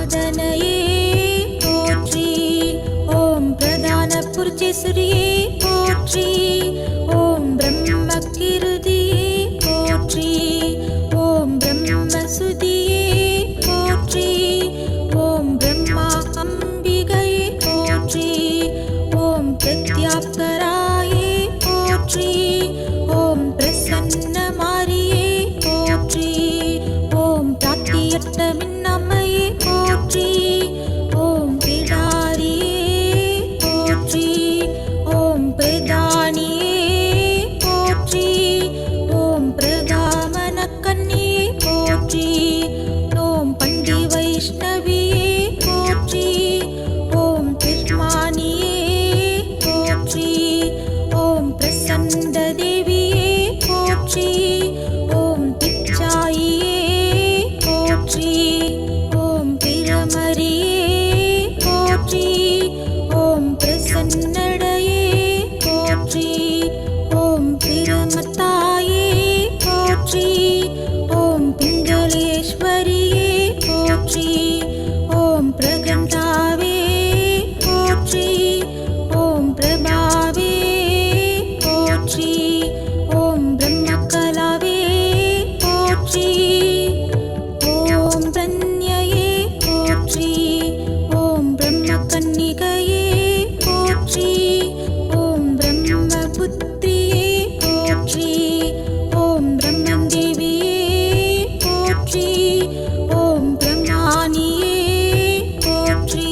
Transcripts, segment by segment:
பிரமாதனையே போற்றி. ஓம் பிரதான புருஷேஸ்வரியே போற்றி. ஓம் பிரம்மகிருதியே போற்றி. ஓம் பிரம்மசுதியே போற்றி. ஓம் பிரம்மா அம்பிகையே போற்றி. ஓம் பிரத்யாப்கராயே போற்றி. ஓம் பிரசன்ன மாரியே போற்றி. ஓம் பிராப்தியற்ற மின்னம்மையே போற்றி. ஓம் பிடாரியே போற்றி. ஓம் பிரதானியே போற்றி. ஓம் பிரகாமன கன்னியே போற்றி. ஓம் பண்டி வைஷ்ணவியே போற்றி. ஓம் திருமானியே போற்றி. ஓம் பிரசண்ட தேவியே போற்றி. ஓம் பிச்சாயியே போற்றி. ஓம் பிரமரியே போற்றி. ஓம் பிரசன்னடையே போற்றி. ஓம் பிரமத்தாயே போற்றி. ஓம் பிங்களேஸ்வரியே போற்றி. ஓம் பிரகந்தாவே போற்றி. ஓம் பிரபாவே போற்றி. ஓம் பிரம்மகலாவே போற்றி. ஓம் பிரண்யயே போற்றி. ஓம் பிரம்மகன்னிகையே போற்றி. ஓம் பிரம்மபுத்திரியே போற்றி. ஓம் பிரம்மதேவியே போற்றி. ஓம் பிரம்மானியே போற்றி.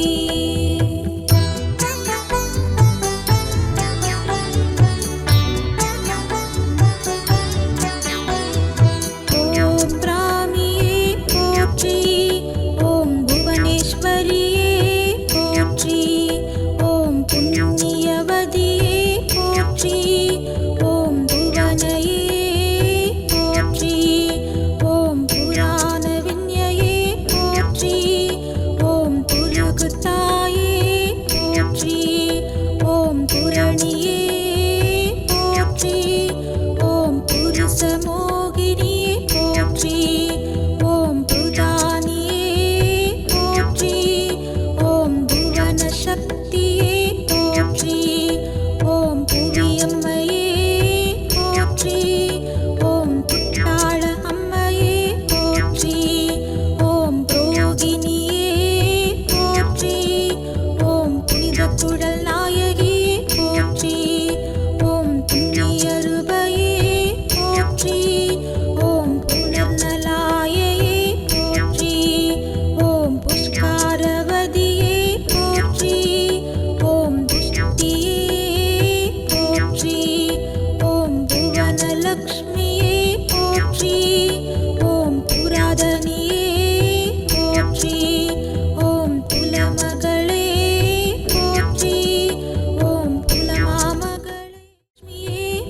ஓம் பிராமியே போற்றி. ஓம் புவனேஸ்வரியே போற்றி. ஓம் புண்ணியவதியே போற்றி. ஓம் புவனையே போற்றி. ஓம் புராண விண்யையே போற்றி. ஓம் புருகுத்தாயே போற்றி. ஓம் புரணியே போற்றி. ஓம் புருஷமோகினியே போற்றி. ஓம் புதானியே போற்றி. ஓம் புவன சக்தியே போற்றி. ஓம் புவியம்மையே போற்றி. ஓம் புட்டாள அம்மையே போற்றி. ஓம் புரோகிணியே போற்றி. ஓம் புனித குடல் நாயகியே போற்றி. ஓம் புண்ணியருபையே போற்றி. ஓம் புனர்நலாயையே போற்றி. ஓம் புஷ்காரவதியே போற்றி. ஓம் துஷ்டியே போற்றி. ஓம் புவனலக்ஷ்மியே போற்றி. ஓம் புராதனியே போற்றி. ஓம் குலமகளே போற்றி. ஓம் குலமாமகளே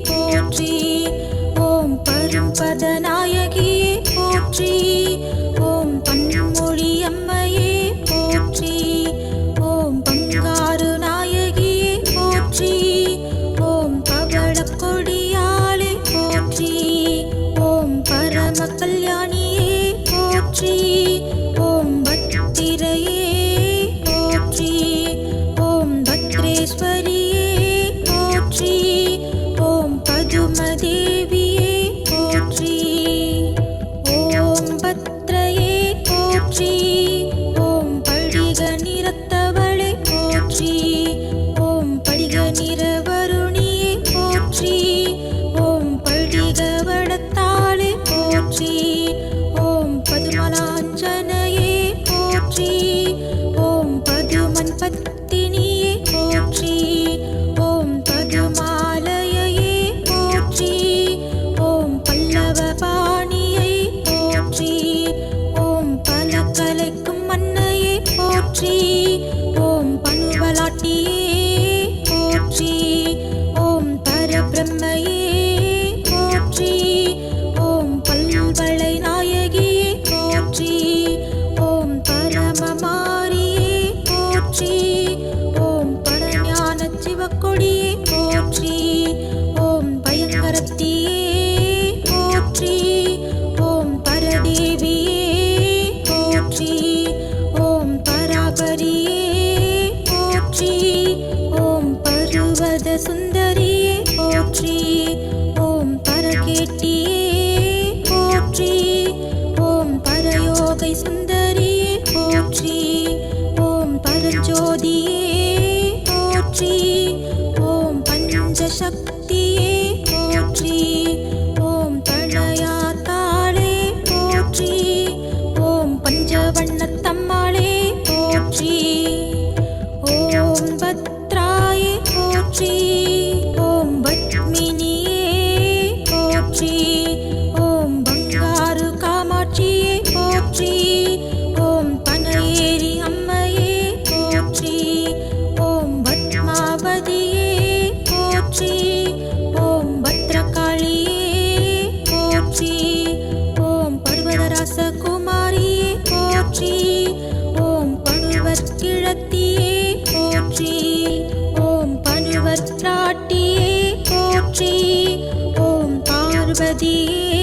போற்றி. ஓம் பரம்பதநாயகியே போற்றி. ஓம் பன்மொழி அம்மையே போற்றி. ஓம் பங்காரு நாயகியே போற்றி. ஓம் பவள கொடியாளே போற்றி. ஓம் பரம கல்யாணியே போற்றி. ஓம் பத்திரையே போற்றி. ஓம் பத்ரேஸ்வரியே போற்றி. ஓம் பதுமதேவியே போற்றி. ஓம் பத்ரையே போற்றி. ஓம் படிக நிறத்தவளே போற்றி. ஓம் படிக நிறவருணியே போற்றி. ஓம் படிக வடத்தாளே போற்றி. ஓம் பதுமலாஞ்சனையே போற்றி. ஓம் பதுமன் பத்தினியே போற்றி. ஓம் பதுமாலயையே போற்றி. ஓம் பல்லவ பாணியை போற்றி. ஓம் பல கலைக்கும் மன்னையே போற்றி. ஓம் பனுவலாட்டியே போற்றி. ஓம் பரபிரம்மையே போற்றி. ஓம் பல்வளை நாயகியே போற்றி. ஓம் பரமமாரியே போற்றி. ஓம் பரஞான சிவக்கொடியே போற்றி. ஓம் பயங்கரத்தியே போற்றி. ஓம் பரதேவியே போற்றி. ஓம் பள்ளத்தியே போற்றி. ஓம் பனுவற்றாட்டியே போற்றி. ஓம் பார்வதியே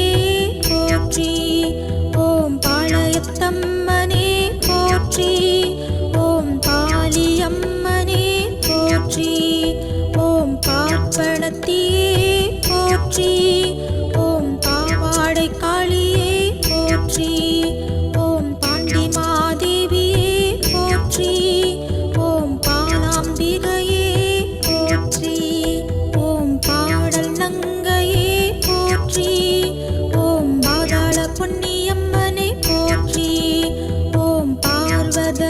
போற்றி. ஓம் பாளையத்தம்மனே போற்றி. ஓம் பாலியம்மனே போற்றி. ஓம் பார்ப்பணத்தியே போற்றி. ஓம் பாவாடை காளியே போற்றி. ஓம் பாண்டிமாதேவியே போற்றி. ஓம் பாலாம்பிகையே போற்றி. ஓம் பாடல் நங்கையே போற்றி. ஓம் பாதாள பொன்னியம்மனே போற்றி. ஓம் பார்வத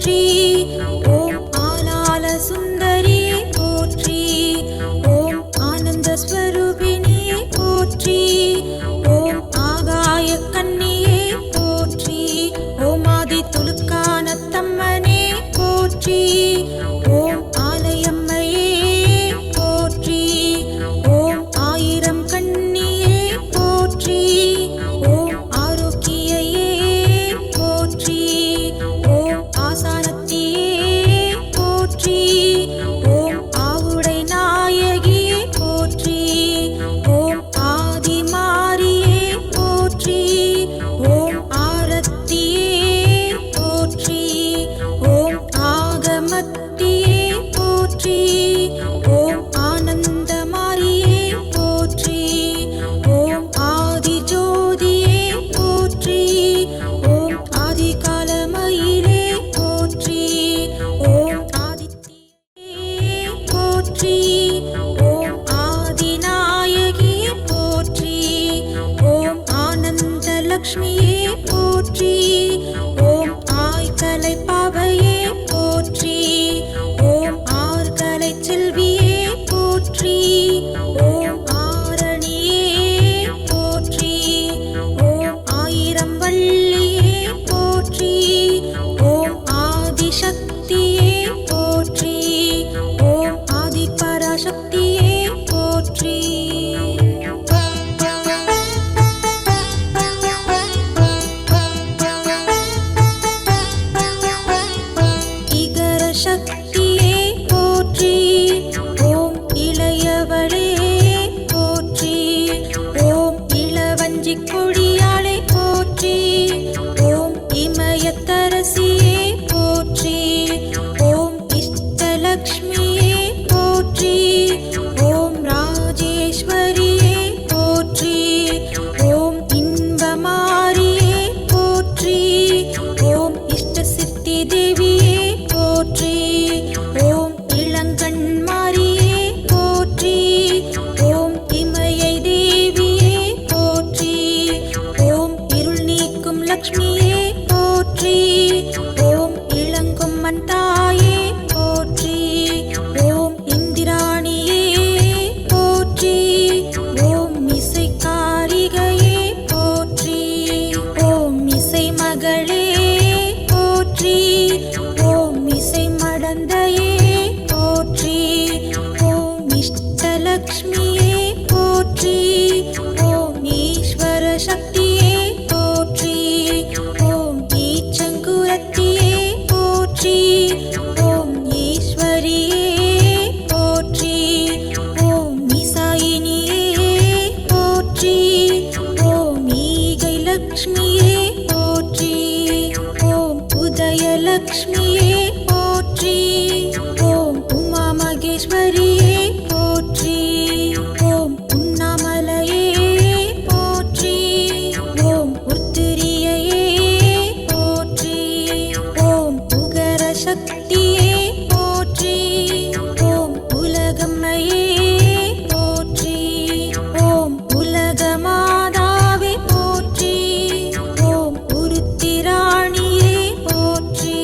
போற்றி. ஓம் ஆலால சுந்தரியே போற்றி. ஓம் ஆனந்த ஸ்வரூபிணியே போற்றி. ஓம் ஆகாய கன்னியே போற்றி. ஓம் ஆதி துலுக்கான தம்மனே போற்றி. ஓம் ஆலயம்மையே போற்றி. ஓம் ஆயிரம் கண்ணியே போற்றி. ஓம் ஆரோக்கியையே போற்றி. ஓம் ஆசானத்தியே போற்றி. ஓம் ஆவுடை நாயகியே போற்றி. ஓம் ஆதிமாரியே போற்றி. ஓம் ஆரத்தியே போற்றி. ஓம் ஆகமத்தியே போற்றி. ஓம் ஆனந்தமாரியே போற்றி. ஓம் ஆதி ஜோதியே போற்றி. ஓம் ஆதிகாலமயிலே போற்றி. ஓம் ஆதித்யே போற்றி. ஓம் ஆதிநாயகியே போற்றி. ஓம் ஆனந்த லக்ஷ்மியே போற்றி. ஓம் ஆய்கலை பாவையே போற்றி. ஓம் ஆர்கலை செல்வியே போற்றி. ஓம் ஆரணியே போற்றி. ஓம் ஆயிரம் வள்ளியே போற்றி. ஓம் ஆதிசக்தியே போற்றி. ஓம் ஆதி பராசக்தியே போற்றி. இகர சக்தியே போற்றி. ஓம் இளையவளே போற்றி. ஓம் இளவஞ்சி கொடியாளே போற்றி. ஓம் இமயத்தரசியே போற்றி. ஓம் இஷ்டலக்ஷ்மியே போற்றி. ஓம் ராஜேஸ்வரியே போற்றி. ஓம் இன்பமாரியே போற்றி. ஓம் இஷ்டசித்தி தேவியே போற்றி. ஓம் இளங்கண்மாரியே போற்றி. ஓம் இமயை தேவியே போற்றி. ஓம் இருள் நீக்கும் லக்ஷ்மியே போற்றி. ஓம் இளங்கொம்மன் தாயே போற்றி. ஓம் இந்திராணியே போற்றி. ஓம் இசைக்காரிகையே போற்றி. ஓம் இசை மகளே போற்றி. ஓம் இசை மடந்தையே போற்றி. ஓம் இஷ்டலக்ஷ்மியே போற்றி. ஓம் ஈஸ்வர சக்தியே போற்றி. ஓம் ஈச்சங்குரத்தியே போற்றி. ஓம் ஈஸ்வரியே போற்றி. ஓம் இசாயினியே போற்றி. ஓம் ஈகை லக்ஷ்மியே போற்றி. ஓம் உதயலக்ஷ்மியே போற்றி. ஓம் உமா மகேஸ்வரியே போற்றி. ஓம் உண்ணாமலையே போற்றி. ஓம் உத்திரியையே போற்றி. ஓம் உகர சக்தியே போற்றி. ஓம் உலகம்மையே போற்றி. ஓம் உலகமாதாவே போற்றி. ஓம் உருத்திராணியே போற்றி.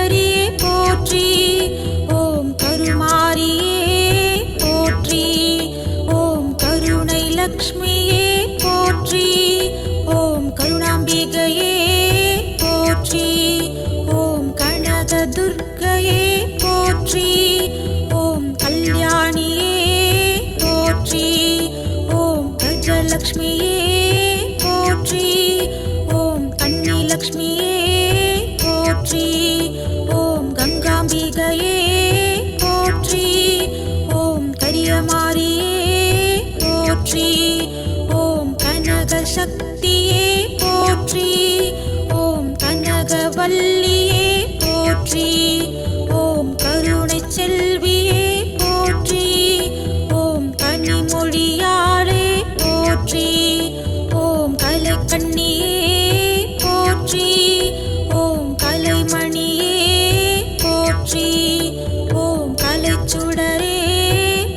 சுந்தரியே போற்றி. ஓம் கருமாரியே போற்றி. ஓம் கருணை லக்ஷ்மியே போற்றி. ஓம் கருணாம்பிகையே போற்றி. ஓம் கனக துர்க்கையே போற்றி. ஓம் கல்யாணியே போற்றி. ஓம் கஜலக்ஷ்மியே போற்றி. ஓம் கன்னிலக்ஷ்மியே போற்றி. ஓம் கங்காம்பிகையே போற்றி. ஓம் கரியமாரியே போற்றி. ஓம் கனக சக்தியே போற்றி. ஓம் கனகவல்லியே போற்றி. ஓம் கருணை செல்வியே போற்றி. ஓம் கனிமொழியாளே போற்றி. ஓம் கலைக்கண்ணியே போற்றி. ஓம் கலைமணியே போற்றி. ஓம் கலைச்சுடரே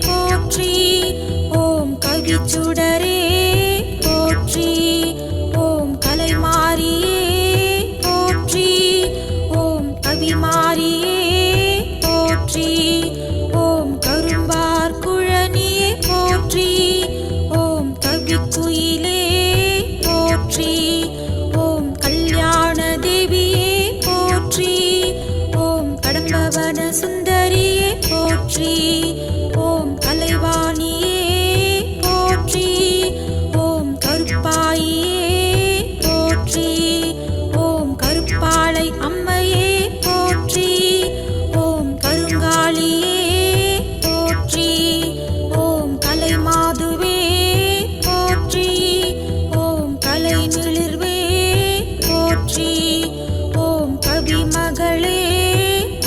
போற்றி. ஓம் கவிச்சுடரே போற்றி. ஓம் கலைமாரியே போற்றி. ஓம் கவிமாரியே போற்றி. ஓம் கரும்பார் குழனியே போற்றி. ஓம் கவிக்குயிலே போற்றி. ஓம் கல்யாண தேவியே போற்றி. ஓம் கடம்பவன சுந்தரியே போற்றி. ஓம் கலைவாணியே போற்றி. ஓம் கருப்பாயியே போற்றி. ஓம் கருப்பாளை அம்மையே போற்றி. ஓம் கருங்காலியே போற்றி. ஓம் கலைமாதுவே போற்றி. ஓம் கலைநிலிர்வே போற்றி. ஓம் கவிமகளே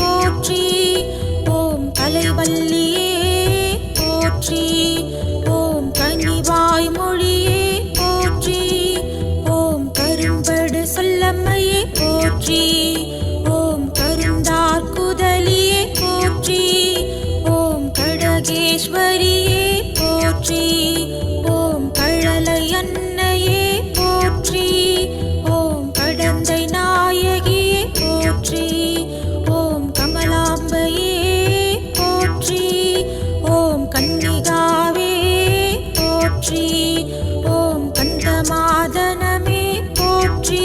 போற்றி. ஓம் கலைவல்லியே போற்றி. ஓம் கனிவாய் மொழியே போற்றி. ஓம் கரும்படு சொல்லம்மையே போற்றி. ஓம் கருந்தார் குதலியே போற்றி. ஓம் கடகேஸ்வரியே போற்றி. ஓம் கழலை அன்னையே போற்றி. ஓம் கடந்தை நாயகியே போற்றி. ஓம் கமலாம்பையே போற்றி. ஓம் கன்னிகாவே போற்றி. ஓம் கந்தமாதனமே போற்றி.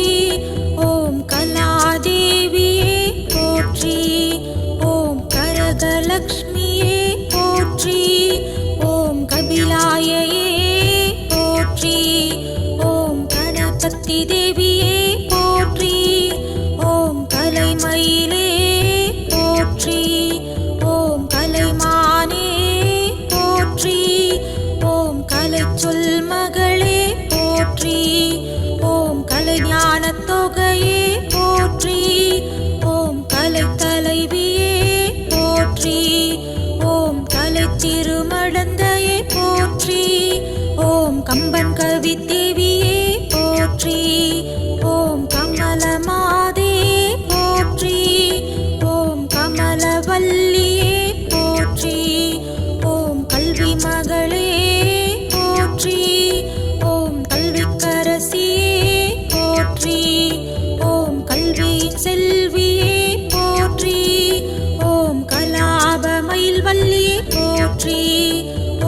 ஓம் கலாதேவியே போற்றி. ஓம் கரகலக்ஷ்மியே போற்றி. ஓம் கபிலாயையே போற்றி. ஓம் கணபதி தேவியே போற்றி. ஓம் கலைமயிலே போற்றி. ஓம் கலைமானே போற்றி. ஓம் கலைச்சொல் மகளே போற்றி. ஓம் கலைஞானத் தொகையே போற்றி. ஓம் கலைத்தலைவியே போற்றி. ஓம் கலைத்திருமடந்தையே போற்றி. ஓம் கம்பன் கவிதேவியே போற்றி. ஓம் கமலமாதே போற்றி. ஓம் கமலவல்லியே போற்றி. ஓம் கல்வி மகளே போற்றி. ஓம் கல்விக்கரசியே போற்றி. ஓம் கல்வியின் செல்வியே போற்றி. ஓம் கலாபமயில் வல்லியே போற்றி.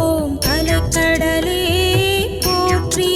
ஓம் கலைக்கடலே போற்றி.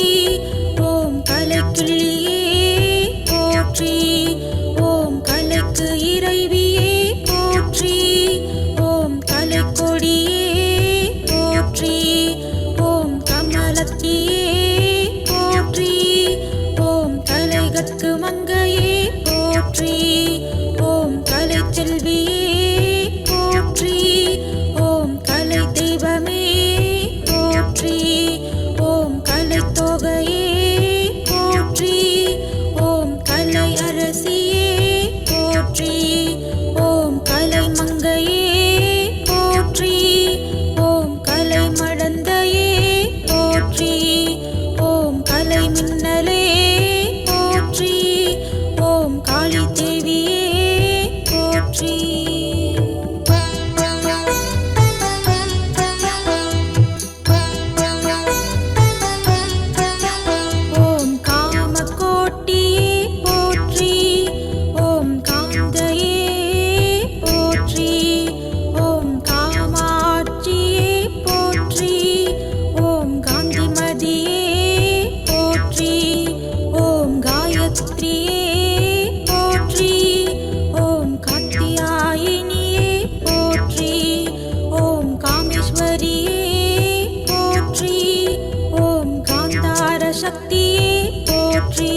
சக்தியே போற்றி.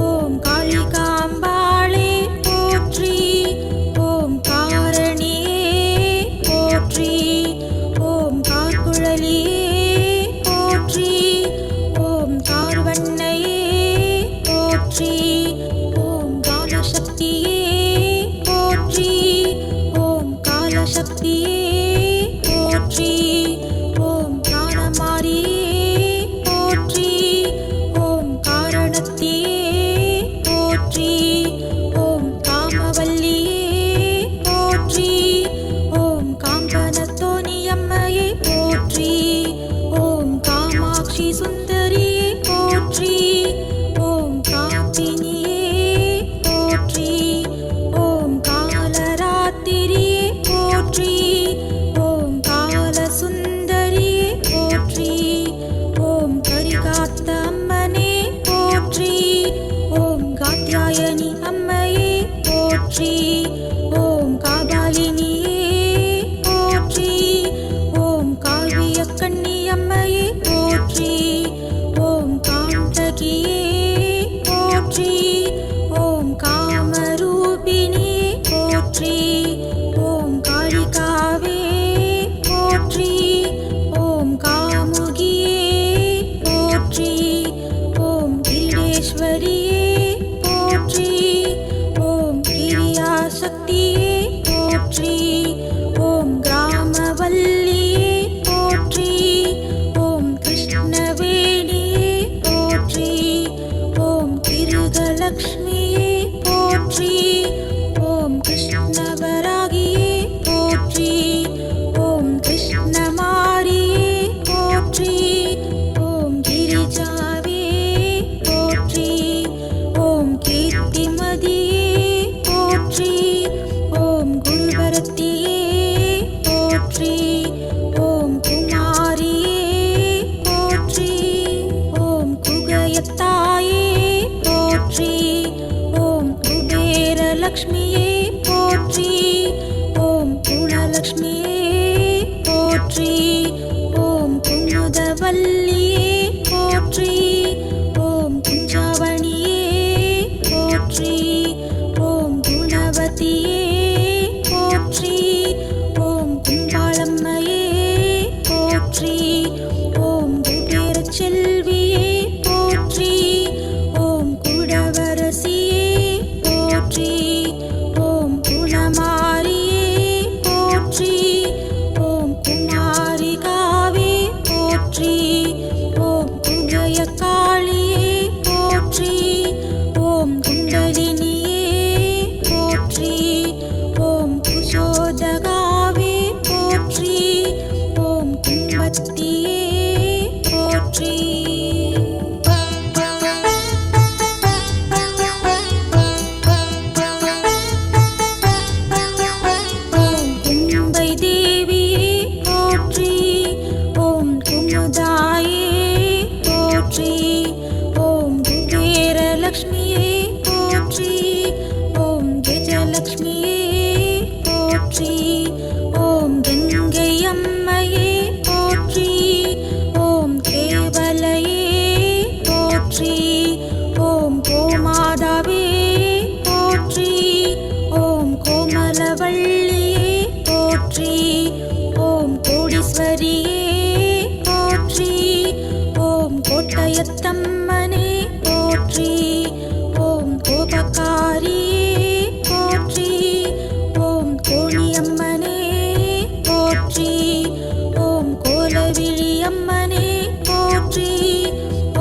ஓம் காளிகாம்பாளே போற்றி. ஓம் காரணியே போற்றி. ஓம் கார்குழலியே போற்றி. ஓம் கார்வண்ணையே போற்றி. ஓம் காலசக்தியே போற்றி. ஓம் காலசக்தியே போற்றி. ஓம் காலமாரியே போற்றி. ஓம் காரணத்தியே போற்றி. ஓம் காமவல்லியே போற்றி. ஓம் காம்பனத்தோணியம்மையே போற்றி. ஓம் காமாட்சி சுந்தரியே போற்றி. ஓம் காப்பினியே போற்றி. ஓம் காலராத்திரியே போற்றி. ஓம் காலசுந்தரியே போற்றி. ஓம் கரிகாத்த அம்மனே போற்றி. ஓம் காத்யாயனி அம்மையே போற்றி. ஓம் காபாலினியே போற்றி. ஓம் காவிய கண்ணி அம்மையே போற்றி. ஓம் காந்தகியே போற்றி. ஓம் காமரூபிணியே போற்றி. ஓம் காளிகாவே போற்றி. ஓம் காமுகியே போற்றி. ஓம் கிரீடேஸ்வரியே போற்றி. ஓம் கிரியாசக்தியே போற்றி. ஓம் கிராமவல்லியே போற்றி. ஓம் கிருஷ்ணவேணியே போற்றி. ஓம் கிருதலக்ஷ்மியே போற்றி. ஓம் கிருஷ்ணவராகியே போற்றி. ஓம் கிருஷ்ணமாரியே போற்றி. ஓம் கிரிஜாவே போற்றி. ஓம் கீர்த்திமதியே போற்றி. ஓம் குருவரத்தியே போற்றி. ஓம் குமாரியே போற்றி. ஓம் குகயத்தாயே போற்றி. ஓம் குபேரலக்ஷ்மியே போற்றி. ஓம் குணலக்ஷ்மியே போற்றி. ஓம் குமுதவல்லியே போற்றி. ஓம் குஞ்சாவணியே போற்றி. ஓம் குணவதியே போற்றி. ஓம் கும்பாளம்மையே போற்றி. ஓம் குபேர செல்வியே போற்றி. ஓம் குடவரசியே போற்றி. ஓம் குணமாரியே போற்றி. ஓம் குமாரிகாவே போற்றி. ஓம் குஜயகாளியே போற்றி. ஓம் குண்டலினியே போற்றி. ஓம் குசோதகாவே போற்றி. ஓம் கும்பத்தியே போற்றி. ஓம் கும்பை தேவியே போற்றி. ஓம் குமுதாயே போற்றி. ஓம் குபேரலக்ஷ்மியே போற்றி. ஓம் கஜலக்ஷ்மியே போற்றி. ஓம் கங்கை அம்மையே போற்றி. ஓம் கேவலையே போற்றி. ஓம் கோமாதாவே போற்றி. ஓம் கோமலவள்ளியே போற்றி. ஓம் கோடீஸ்வரியே போற்றி. ஓம் கோட்டயத்தம்மனே போற்றி. ஓம் கோபக்காரியே போற்றி. ஓம் கோணியம்மனே போற்றி. ஓம் கோலவிழியம்மனே போற்றி.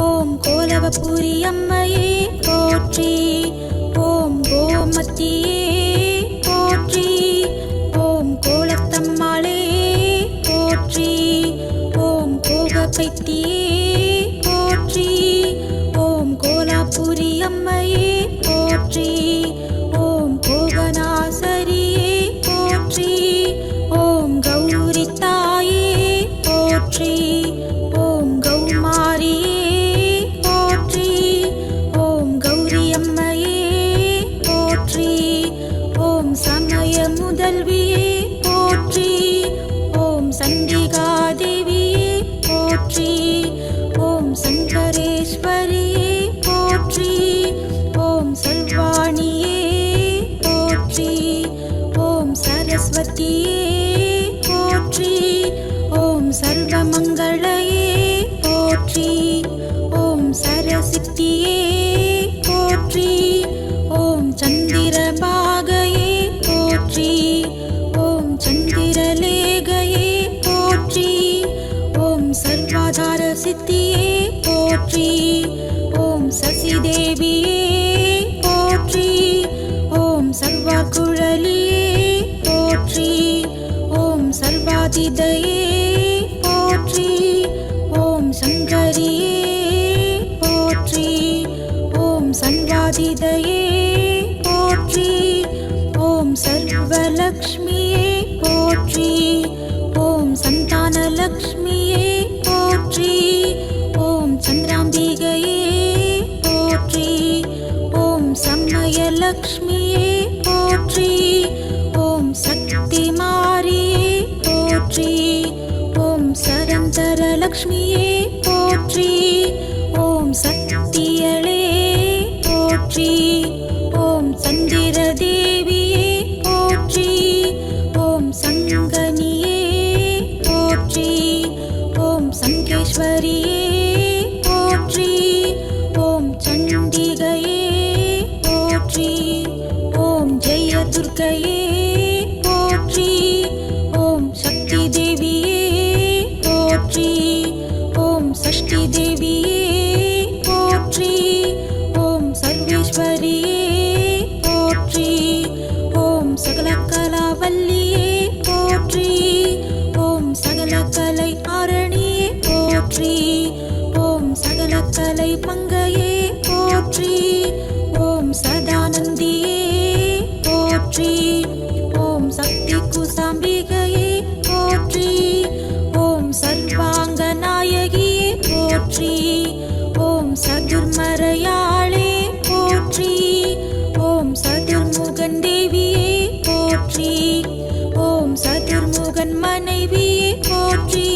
ஓம் கோலவபுரி அம்மையே போற்றி. ஓம் கோமத்தியே போற்றி. ஓம் கோலத்தம்மாளே போற்றி. ஓம் கோகபைத்தியே போற்றி. ஓம் கோலாபுரி அம்மையே போற்றி. ஓம் கோகநாசரியே போற்றி. ஓம் கௌரி தாயே போற்றி. ஓம் கௌமாரியே போற்றி. ஓம் கௌரி அம்மையே போற்றி. ஓம் சமய முதல்வியே போற்றி. ஓம் சண்டிகாதேவியே போற்றி. ஓம் சங்கரேஸ்வரியே போற்றி. ஓம் சசி தேவியே போற்றி. ஓம் சர்வார் குழலியே போற்றி. ஓம் சர்வாதிதையே போற்றி. ஓம் சங்கரியே போற்றி. ஓம் சன்வாதிதையே போற்றி. ஓம் சர்வலக்ஷ்மியே போற்றி. ஓம் சந்தானலக்ஷ்மியே போற்றி. ஓம் சந்திராம்பிகையே போற்றி. ஓம் சம்மயலக்ஷ்மியே போற்றி. ஓம் சக்தி மாரியே போற்றி. ஓம் சரந்தரலக்ஷ்மியே போற்றி. ஓம் சக்தியளே போற்றி. ஓம் சந்திர தேவியே போற்றி. ஓம் சங்கனியே போற்றி. ஓம் சங்கேஸ்வரியே போற்றி. ஓம் சண்டிகையே போற்றி. ஓம் ஜெயதுர்கையே போற்றி. ஓம் சக்தி தேவியே போற்றி. ஓம் சஷ்டி தேவியே போற்றி. ஓம் சர்வேஸ்வரியே போற்றி. ஓம் சகல கலாவல்லியே போற்றி. ஓம் சகல கலை ஆரணியே போற்றி. ஓம் சகல கலை மங்கையே போற்றி. ஓம் சதானந்தியே போற்றி. ஓம் சக்தி குசாம்பிகையே போற்றி. ஓம் சர்வாங்க நாயகியே போற்றி. ஓம் சதுர்மறையாளே போற்றி. ஓம் சதுர்முகன் தேவியே போற்றி. ஓம் சதுர்முகன் மனைவியே போற்றி.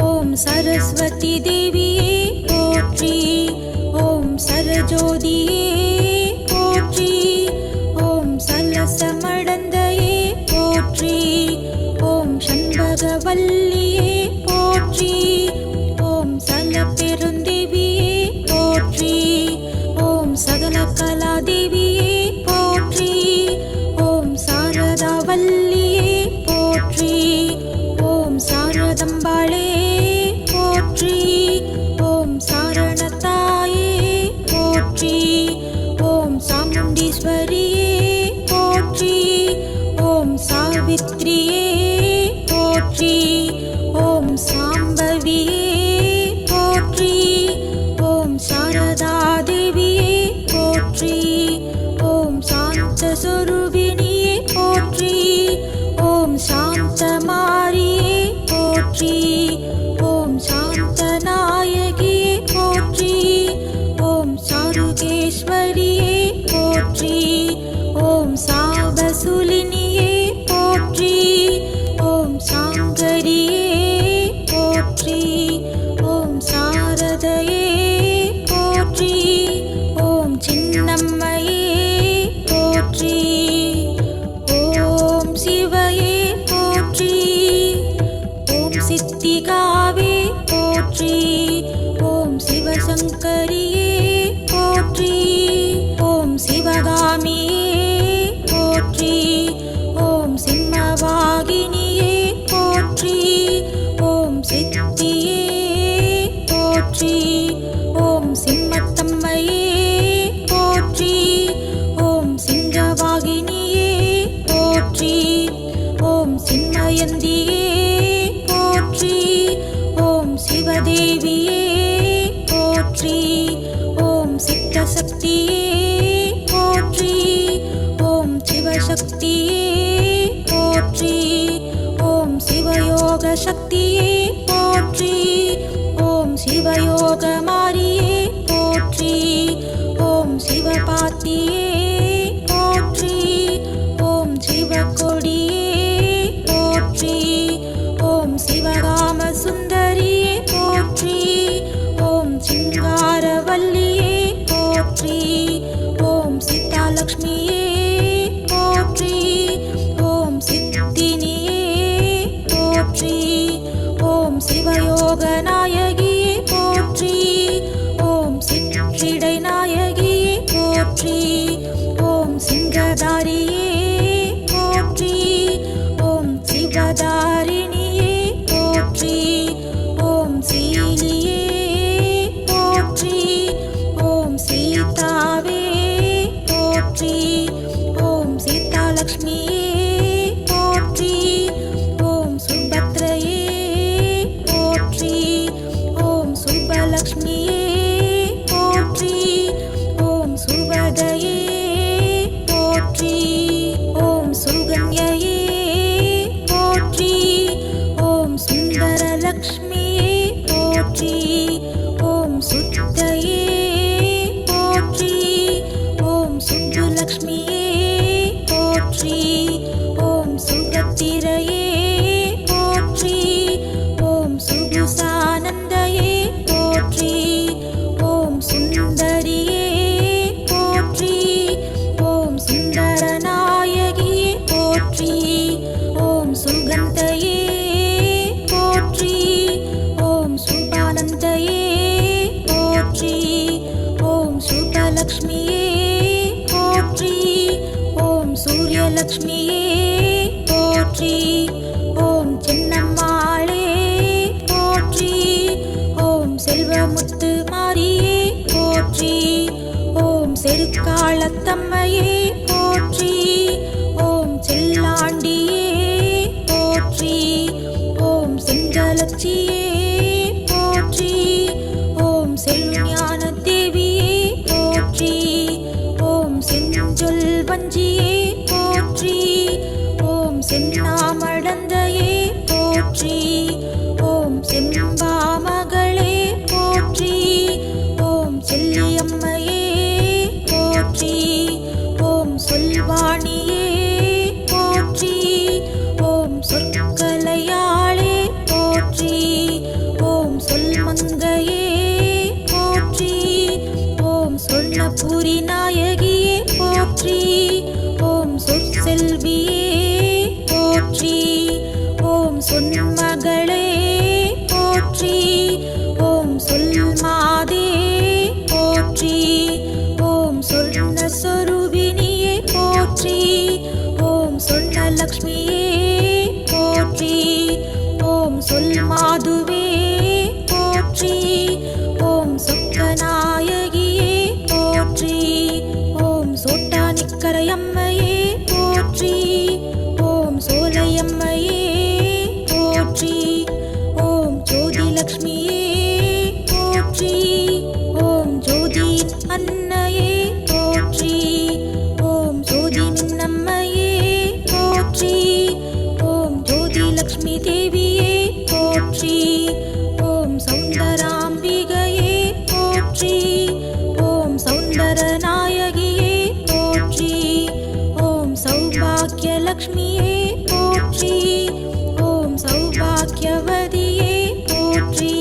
ஓம் சரஸ்வதி தேவியே போற்றி. ஓம் சரஜோதியே போற்றி. ஓம் சலசமடந்தையே போற்றி. ஓம் சண்பகவல்லியே போற்றி. ஓம் சலப்பெருந்தேவியே போற்றி. ஓம் சகல கலாதேவியே போற்றி. ஓம் சாரதாவல்லியே போற்றி. ஓம் சாரதம்பாளே போற்றி. ஓம் சாரணத்தாயே போற்றி. ஓம் சாமுண்டீஸ்வரியே போற்றி. ஓம் சாவித்ரியே போற்றி. ஓம் சாம்பவியே போற்றி. ஓம் சாரதா தேவியே போற்றி. ஓம் சாந்த சொரூபிணியே போற்றி. ஓம் சாந்த மாரியே போற்றி. ஓம் சாந்த நாயகியே போற்றி. ஓம் சாருகேஸ்வரியே போற்றி. ஓம் சாவசூலினியே போற்றி. ஓம் சாங்கரியே போற்றி. ஓம் சாரதையே போற்றி. ஓம் சின்னம்மையே போற்றி. ஓம் சிவையே போற்றி. ஓம் சித்திகாவே போற்றி. ஓம் சிவசங்கரியே போற்றி. ஓம் சிவகாமியே போற்றி. ஓம் சிம்மவாகினியே போற்றி. ஓம் சித்தியே போற்றி. ஓம் சிம்மத்தம்மையே போற்றி. ஓம் சிங்கவாகினியே போற்றி. ஓம் சின்மயந்தியே போற்றி. ஓம் சிவதேவியே போற்றி. தனலக்ஷ்மியே போற்றி. ஓம் சின்னம்மாளே போற்றி. ஓம் செல்வமுத்து மாரியே போற்றி. ஓம் செருக்காளத்தம்மையே போற்றி. ஓம் செல்லாண்டியே போற்றி. ஓம் செஞ்சலட்சியே போற்றி. ஓம் செல்ஞான தேவியே போற்றி. ஓம் செஞ்சொல் வஞ்சியே போற்றி. ஓம் சென்னாமடந்தையே போற்றி. ஓம் செம்பாமகளே போற்றி. ஓம் செல்லியம்மையே போற்றி. ஓம் சொல்வாணியே போற்றி. ஓம் சொற்கலையாளே போற்றி. ஓம் சொல்மங்கையே போற்றி. ஓம் சொன்னபுரி நாயகியே போற்றி. ஓம் சொற்செல்வியே போற்றி. ஓம் சொன்மகளே போற்றி. ஓம் சொல்மாதே போற்றி. ஓம் சொன்ன சொரூபினியே போற்றி. ஓம் சொன்ன லக்ஷ்மியே போற்றி. ஓம் சொல் மாதுவே போற்றி. ஓம் சொக்கநாயகியே போற்றி. ஓம் சோட்டானிக்கரையம்மையே போற்றி. ஓம் சோலையம்மையே போற்றி. ஓம் ஜோதிலக்ஷ்மியே போற்றி. ஓம் ஜோதி அன்னையே போற்றி. ஓம் ஜோதி மின்னம்மையே போற்றி. ஓம் ஜோதிலக்ஷ்மி தேவியே போற்றி. ஓம் சௌந்தராம்பிகையே போற்றி. ஓம் சௌந்தரநாயகியே போற்றி. ஓம் சௌபாக்கியலக்ஷ்மியே போற்றி. ஓம் சௌபாக்கியவதியே போற்றி.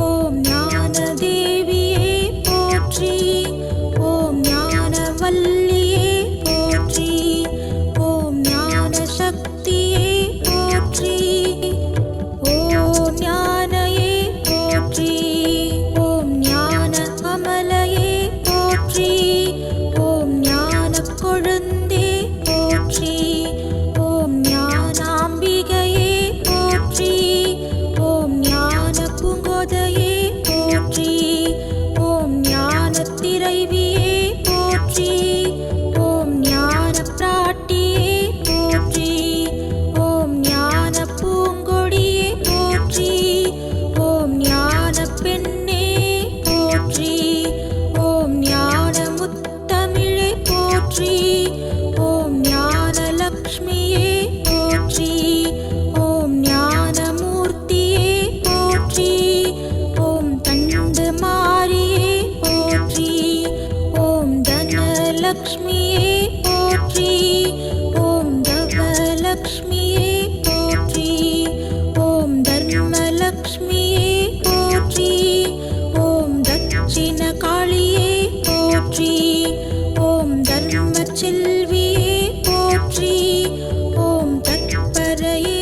ஓம் ஞானதேவியே போற்றி. ஓம் ஞானவல்லியே போற்றி. ஓம் ஞானசக்தியே போற்றி. ஓம் ஞானயே போற்றி. ஓம் ஞான அமலையே போற்றி. ஓம் ஞான கொழுந்தே போற்றி. ஓம் ஞானாம்பிகையே போற்றி. ஓம் ஞான பூங்கோதையே போற்றி. ஓம் ஞான திரைவியே போற்றி. ஓம் ஞான பிராட்டியே போற்றி. ஓம் ஞான பூங்கொடியே போற்றி. ஓம் ஞான பெண்ணே போற்றி. ஓம் ஞான முத்தமிழே போற்றி. ஓம் ஞான லக்ஷ்மியே போற்றி. ஓம் ஞான மூர்த்தியே போற்றி. ஓம் தண்டு மாரியே போற்றி. ஓம் தனலக்ஷ்மியே போற்றி. ஓம் தவலக்ஷ்மியே போற்றி. ஓம் தர்மலக்ஷ்மியே போற்றி. ஓம் தட்சிண காளியே போற்றி. ஓம் தர்ம செல்வியே போற்றி. ஓம் தத்பரையே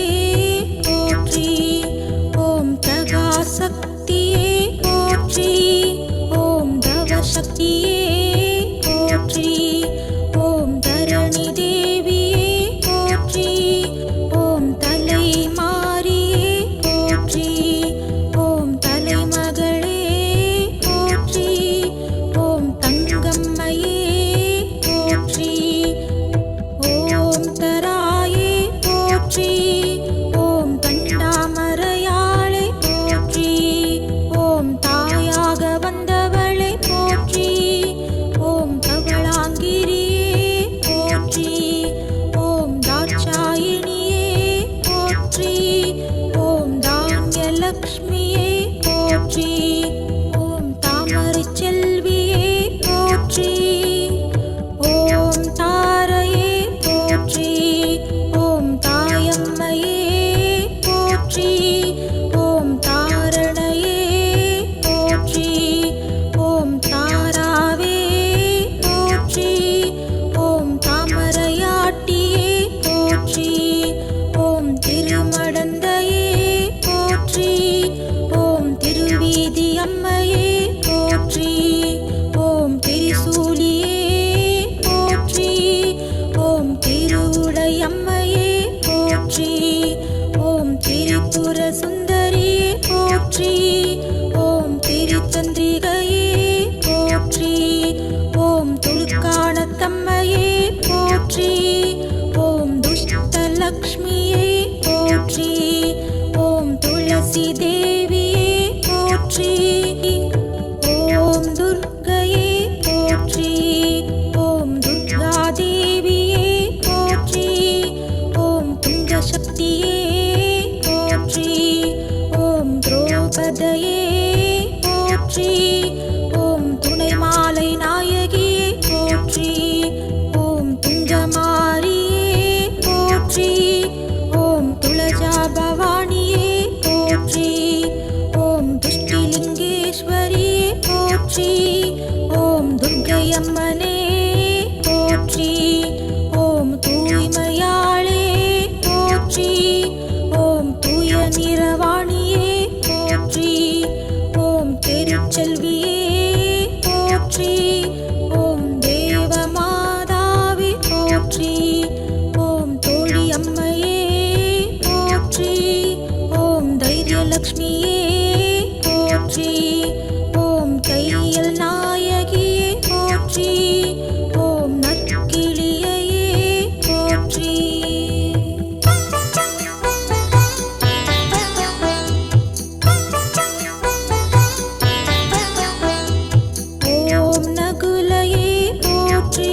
போற்றி. ஓம் தகாசக்தியே போற்றி. ஓம் தவசக்தியே போற்றி. ஓம் தரணி தேவியே போற்றி. ஓம் தலை மாரியே போற்றி. ஓம் தலைமகளே போற்றி. ஓம் தங்கம்மையே போற்றி. ஓம் தராயே போற்றி. ஓம் கண்டாமரையாளே போற்றி. ஓம் தாயாக வந்தவளே போற்றி. ஓம் கவளாங்கிரியே போற்றி. ஓம் தாட்சாயினியே போற்றி. ஓம் தான்யலக்ஷ்மியே போற்றி. ஓம் தாமரை செல்வியே போற்றி. ஓம் தாரையே போற்றி. ஓம் தாயம்மையே போற்றி. ஓம் தாரணையே போற்றி. ஓம் தாராவே போற்றி. ஓம் தாமரையாட்டியே போற்றி. ஓம் திருமடந்தையே போற்றி. ஓம் திருவீதி அம்மையே போற்றி. ஓம் திரிசூலியே போற்றி. ஓம் திரு போற்றி. ஓம் துர்க்கை அம்மனே போற்றி. ஓம் தூய்மையாளே போற்றி. ஓம் தூய நிறவாணியே போற்றி. ஓம் திருச்செல்வியே போற்றி. ஓம் தேவமாதாவே போற்றி. ஓம் தோழி அம்மையே போற்றி. ஓம் தைரியலக்ஷ்மியே போற்றி. ஓம் கையல் நாயகியே போற்றி. ஓம் நற்கிளியே போற்றி. ஓம் நகுலையே போற்றி.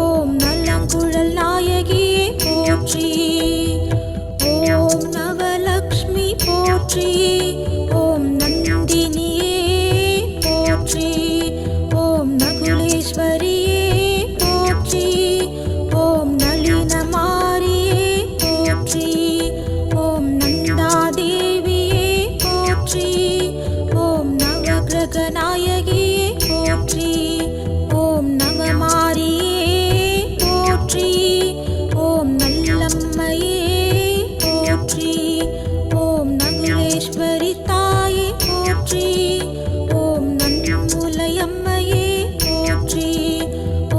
ஓம் நலங்குழல் நாயகியே போற்றி. ஓம் நவலக்ஷ்மி போற்றி. ஓம் நந்தினியே போற்றி. ஓம் நகுலேஸ்வரியே போற்றி. ஓம் நளினமாரியே போற்றி. ஓம் நந்தாதேவியே போற்றி. ஓம் நவகிரக நாயகியே போற்றி. ஓம் நவமாரியே போற்றி. ஓம் நல்லம்மையே போற்றி. ஓம் நகுலேஸ்வரி தாயே போற்றி. ஓம் நன்முலையம்மையே போற்றி.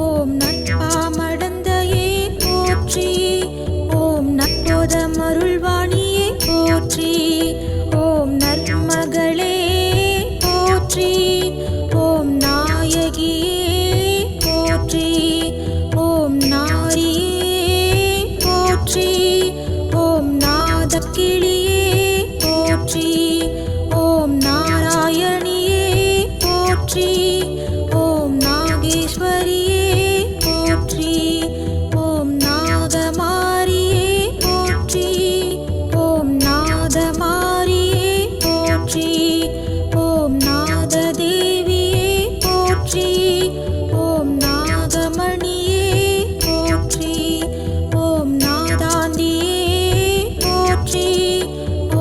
ஓம் நற்பாமடந்தையே போற்றி. ஓம் நற்போதமருள்வாணியே போற்றி. ஓம் நற்மகளே போற்றி. ஓம் நாயகியே போற்றி. ஓம் நாரியே போற்றி. ஓம் நாதக்கிளியே போற்றி. ஓம் நாராயணியே போற்றி. ஓம் நாகேஸ்வரியே போற்றி. ஓம் நாகமாரியே போற்றி. ஓம் நாதமாரியே போற்றி. ஓம் நாததேவியே போற்றி. ஓம் நாகமணியே போற்றி. ஓம் நாதாந்தியே போற்றி.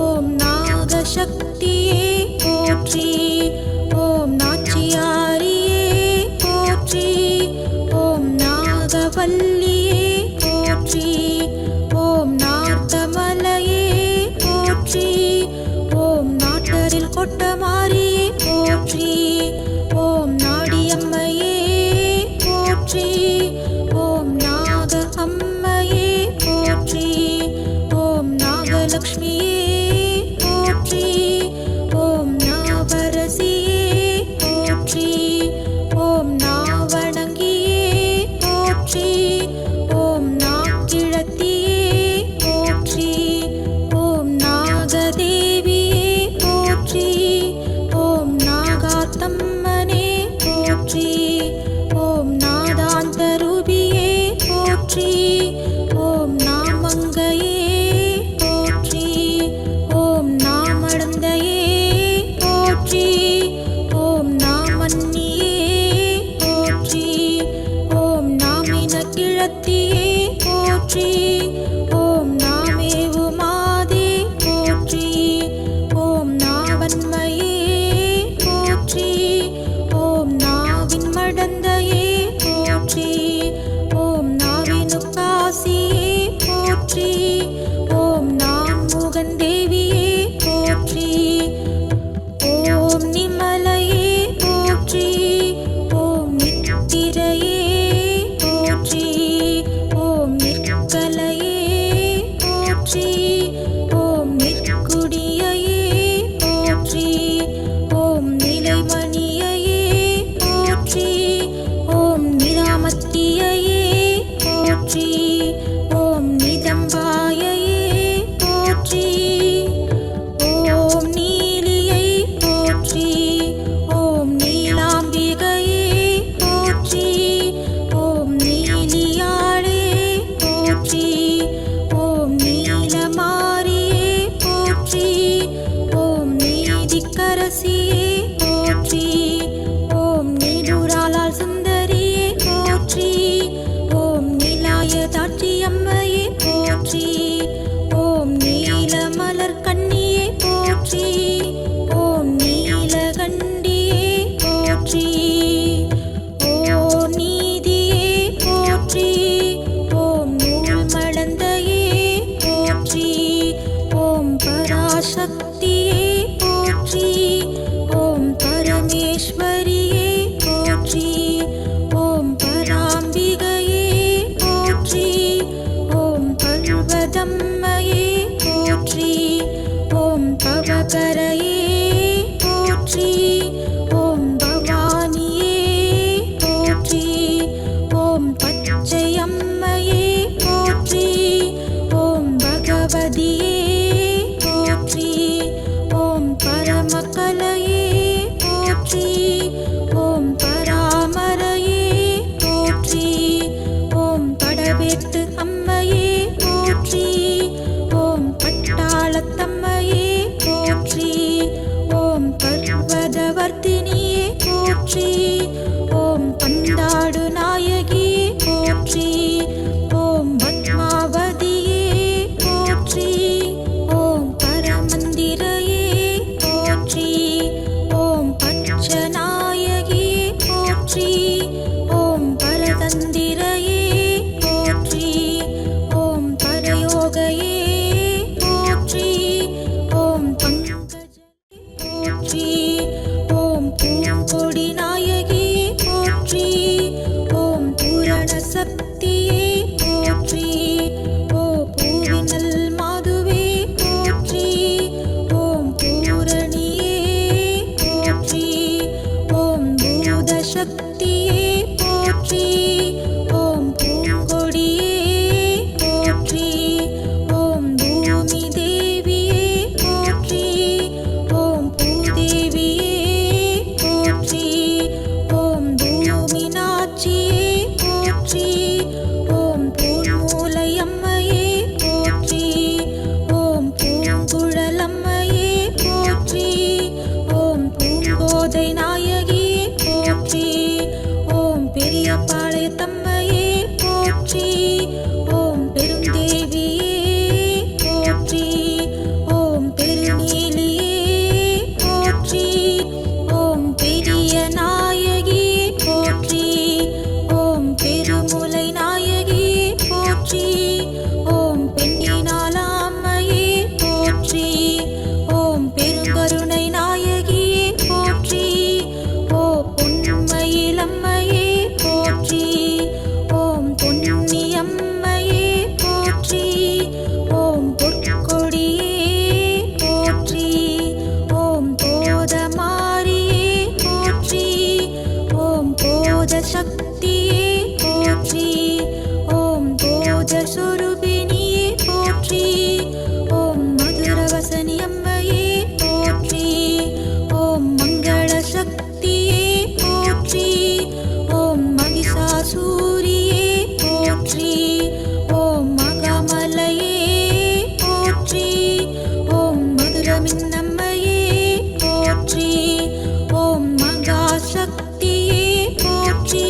ஓம் நாகசக்தியே போற்றி. ஓம் நாச்சியாரியே போற்றி. ஓம் நாகவல்லியே போற்றி. ஓம் நார்த்தமலையே போற்றி. ஓம் நாட்டரில் கொட்டமாரியே போற்றி. ஓம் நாடியம்மையே போற்றி. ஓம் நாக அம்மையே போற்றி. ஓம் நாகலக்ஷ்மியே போற்றி. ஓம் நாவரசியே போற்றி. ஓம் நாவணங்கியே போற்றி. ஓம் நாக்கிழத்தியே போற்றி. ஓம் நாகதேவியே போற்றி. ஓம் நாகாத்தம்மனே போற்றி. ஓம் நாதாந்தரூபியே போற்றி. ஓம் நாமங்கையே போற்றி. ஓம் நாமடந்தையே போற்றி. ஓம் நாமன்னியே போற்றி. ஓம் நாமினக்கிழத்தியே போற்றி. ஓம் நாமேவுமாதே போற்றி. ஓம் நாவன்மையே போற்றி. போற்றி. ஓம் பந்தாடு நாயகியே போற்றி. ஓம் பத்மாவதியே போற்றி. ஓம் பரமந்திரையே போற்றி. ஓம் பச்சநாயகியே போற்றி. ஓம் பரதந்திரையே போற்றி. ஓம் பரயோகையே போற்றி. ஓம் பங்கஜலே போற்றி. ஓம் பூங்கொடி நாயகியே போற்றி. ஓம் பூரண சக்தியே போற்றி. ஓ பூவினல் மாதுவே போற்றி. ஓம் பூரணியே போற்றி. ஓம் பூத சக்தியே போற்றி. ஓம் பூங்கொடியே போற்றி. ஓம் பூமி தேவியே போற்றி. ஓம் பூதேவியே போற்றி. ஓம் பூமி நாச்சியே போற்றி. ஓம் பூமூலையம்மையே போற்றி. ஓம் பூங்குழலம்மையே போற்றி. ஓம் பூங்கோதை நாயகியே போற்றி. ஓம் பெரியபாளையத்தம்மையே போற்றி. ஓம் பெருந்தேவியே போற்றி. ஓம் பெருநீலியே போற்றி. ஓம் பெரிய நாயகியே போற்றி. ஓம் பெருமுலை நாயகியே போற்றி. ஓம் பெண்ணினாலாம்மையே போற்றி. ஓம் பெருங்கருணை நாயகியே போற்றி. ஓ பொன்மயிலம்மையே போற்றி. ஓம் பொன்னியம்மையே போற்றி. ஓம் பொற்கொடியே போற்றி. ஓம் போதமாரியே போற்றி. ஓம் போத சக்தியே போற்றி. ஓம் போத சொரூபிணியே போற்றி. ஓம் மதுரவசனி அம்மையே போற்றி. ஓம் மங்கள சக்தியே போற்றி. ஓம் மகிஷாசூரியே போற்றி. ஓம் மகாமலையே போற்றி. ஓம் மதுரமின்னம்மையே போற்றி. ஓம் மகாசக்தியே போற்றி.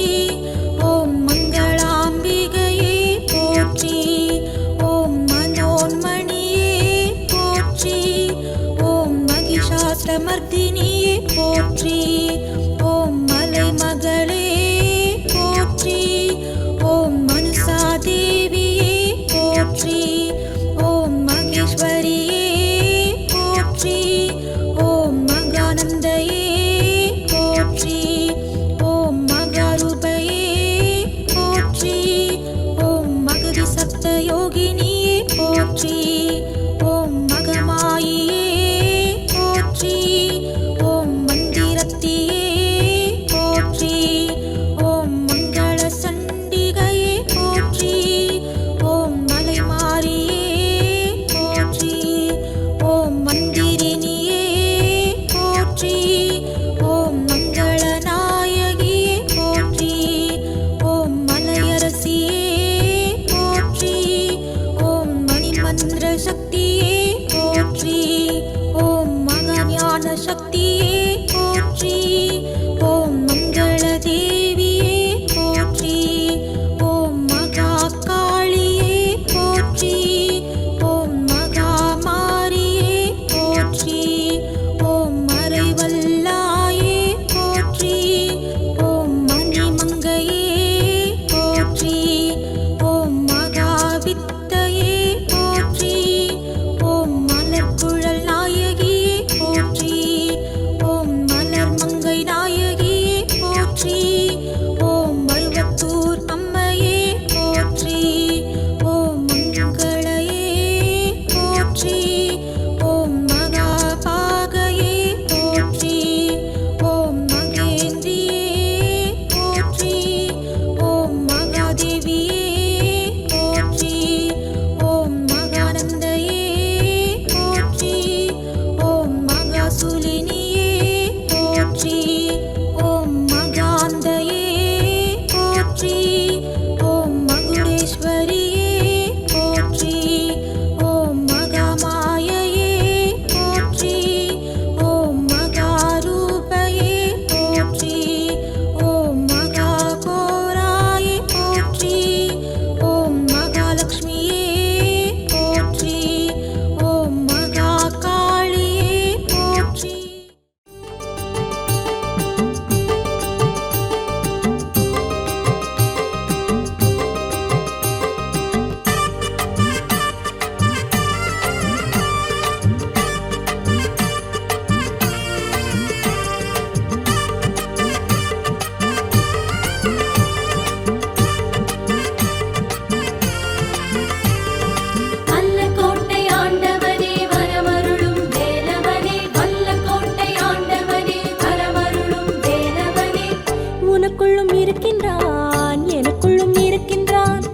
உனக்குள்ளும் இருக்கின்றான் எனக்குள்ளும் இருக்கின்றான்,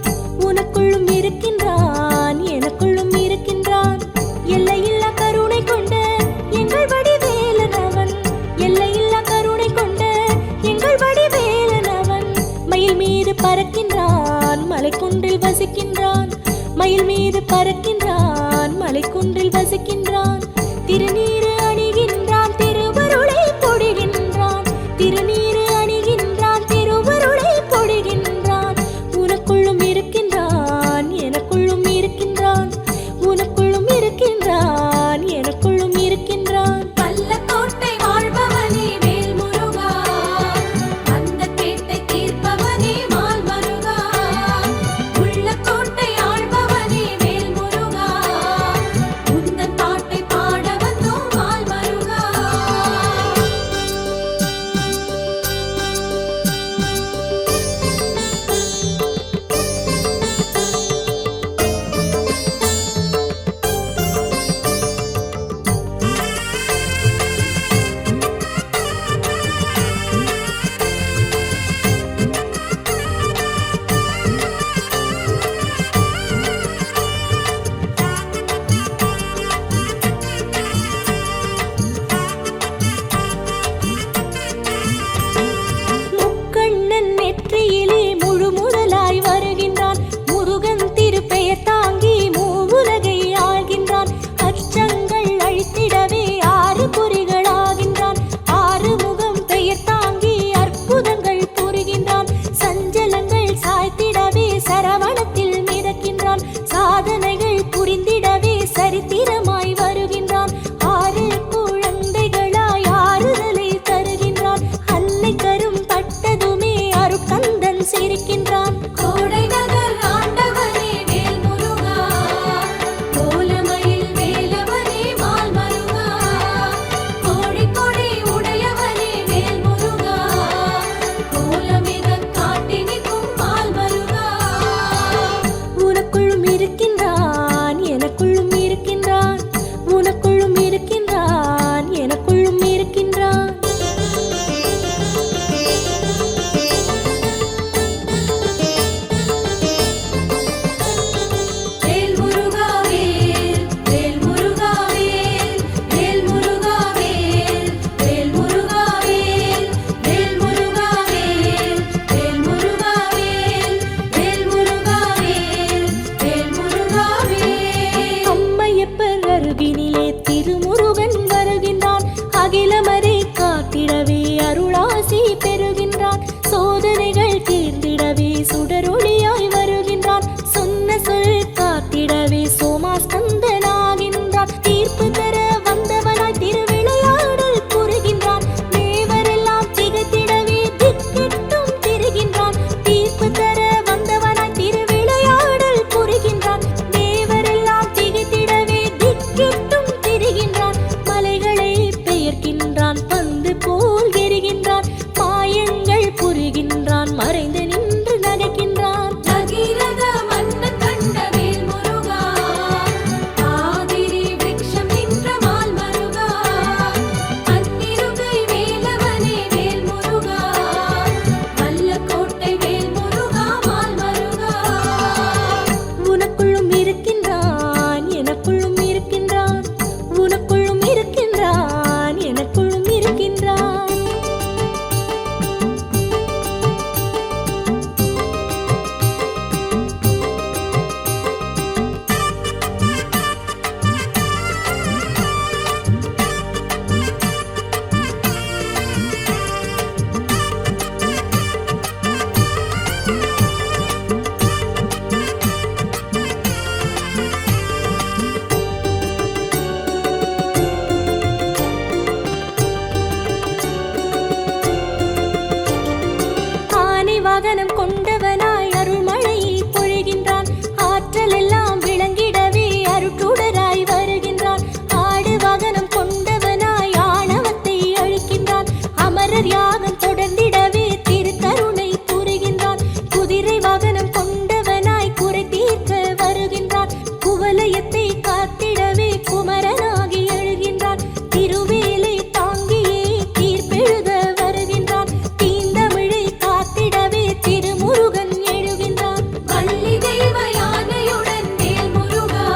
உனக்குள்ளும் இருக்கின்றான் எனக்குள்ளும் இருக்கின்றான். எல்லையில்லா கருணை கொண்ட எங்கள் வடிவேலன் அவன், எல்லையில்லா கருணை கொண்ட எங்கள் வடிவேலன் அவன். மயில் மீது பறக்கின்றான் மலைக்குன்றில் வசிக்கின்றான், மயில் மீது பறக்கின்றான் மலைக்குன்றில் வசிக்கின்றான். திருநீறு அணிகின்றான் திருவருளை பொழிகின்றான், திருநீறு அணிகின்றான் திருவருளை பொழிகின்றான். உனக்குள்ளும் இருக்கின்றான் எனக்குள்ளும் இருக்கின்றான், உனக்குள்ளும் இருக்கின்றான் எனக்குள்ளும் இருக்கின்றான். பல்லக்கோட்டை வாழ்பவனே வேல் முருகா, அந்த கேட்டை தீர்ப்பவனே மால் மருகா. உள்ளக்கோட்டை ஆள்பவனே வேல் முருகா, உந்தன் பாட்டை பாட வந்தோம் மால் மருகா. முக்கண்ணன் நெற்றியிலே முழு முதலாய் வருகின்றான், முருகன் திருப்பெயர் தாங்கி மூவுலகை ஆள்கின்றான். அச்சங்கள் அழித்திடவே ஆறு பொறிகளாகின்றான், ஆறு முகம் பெயர் தாங்கி அற்புதங்கள் புரிகின்றான். சஞ்சலங்கள் சாய்த்திடவே சரவணத்தில் மிதக்கின்றான், சாதனைகள் புரிந்திடவே சரித்திரமாய் வருகின்றான். ஆறு குழந்தைகளாய் ஆறுதலை தருகின்றான், அன்னை கரும் பட்டதுமே அருட்கந்தன் சிரிக்கின்றான். கோடை நகர் ஆண்டவனே வேல் முருகா, கோலமயில் வேலவனே மால் மருகா. கோடி கொடி உடையவனே வேல் முருகா, கோலமிக காட்டி நிற்கும் மால் மருகா. உனக்குள்ளும் இருக்கின்றான் எனக்குள்ளும் இருக்கின்றான், உனக்குள்ளும் இருக்கின்றான் எனக்குள்ளும் இருக்கின்றான். வாகனம் கொண்டவனாய் அருள்மழையை பொழிகின்றான் ஆற்றல் எல்லாம் விளங்கிடவே அருட்டுடராய் வருகின்றான் ஆடு வாகனம் கொண்டவனாய் ஆணவத்தை அழிக்கின்றான் அமரர் யாகம் தொடர்ந்திடவே திருக்கருணை புரிகின்றான் குதிரை வாகனம் கொண்டவனாய் குறை தீர்க்க வருகின்றான் குவலயத்தை காத்திடவே குமரனாகி எழுகின்றான் திருவேலை தாங்கியே தீர்ப்பெழுத வருகின்றான் தீந்தமிழை காத்திடவே திருமுருகன் எழுகின்றான் வள்ளி தெய்வ யானையுடன் வேல் முருகா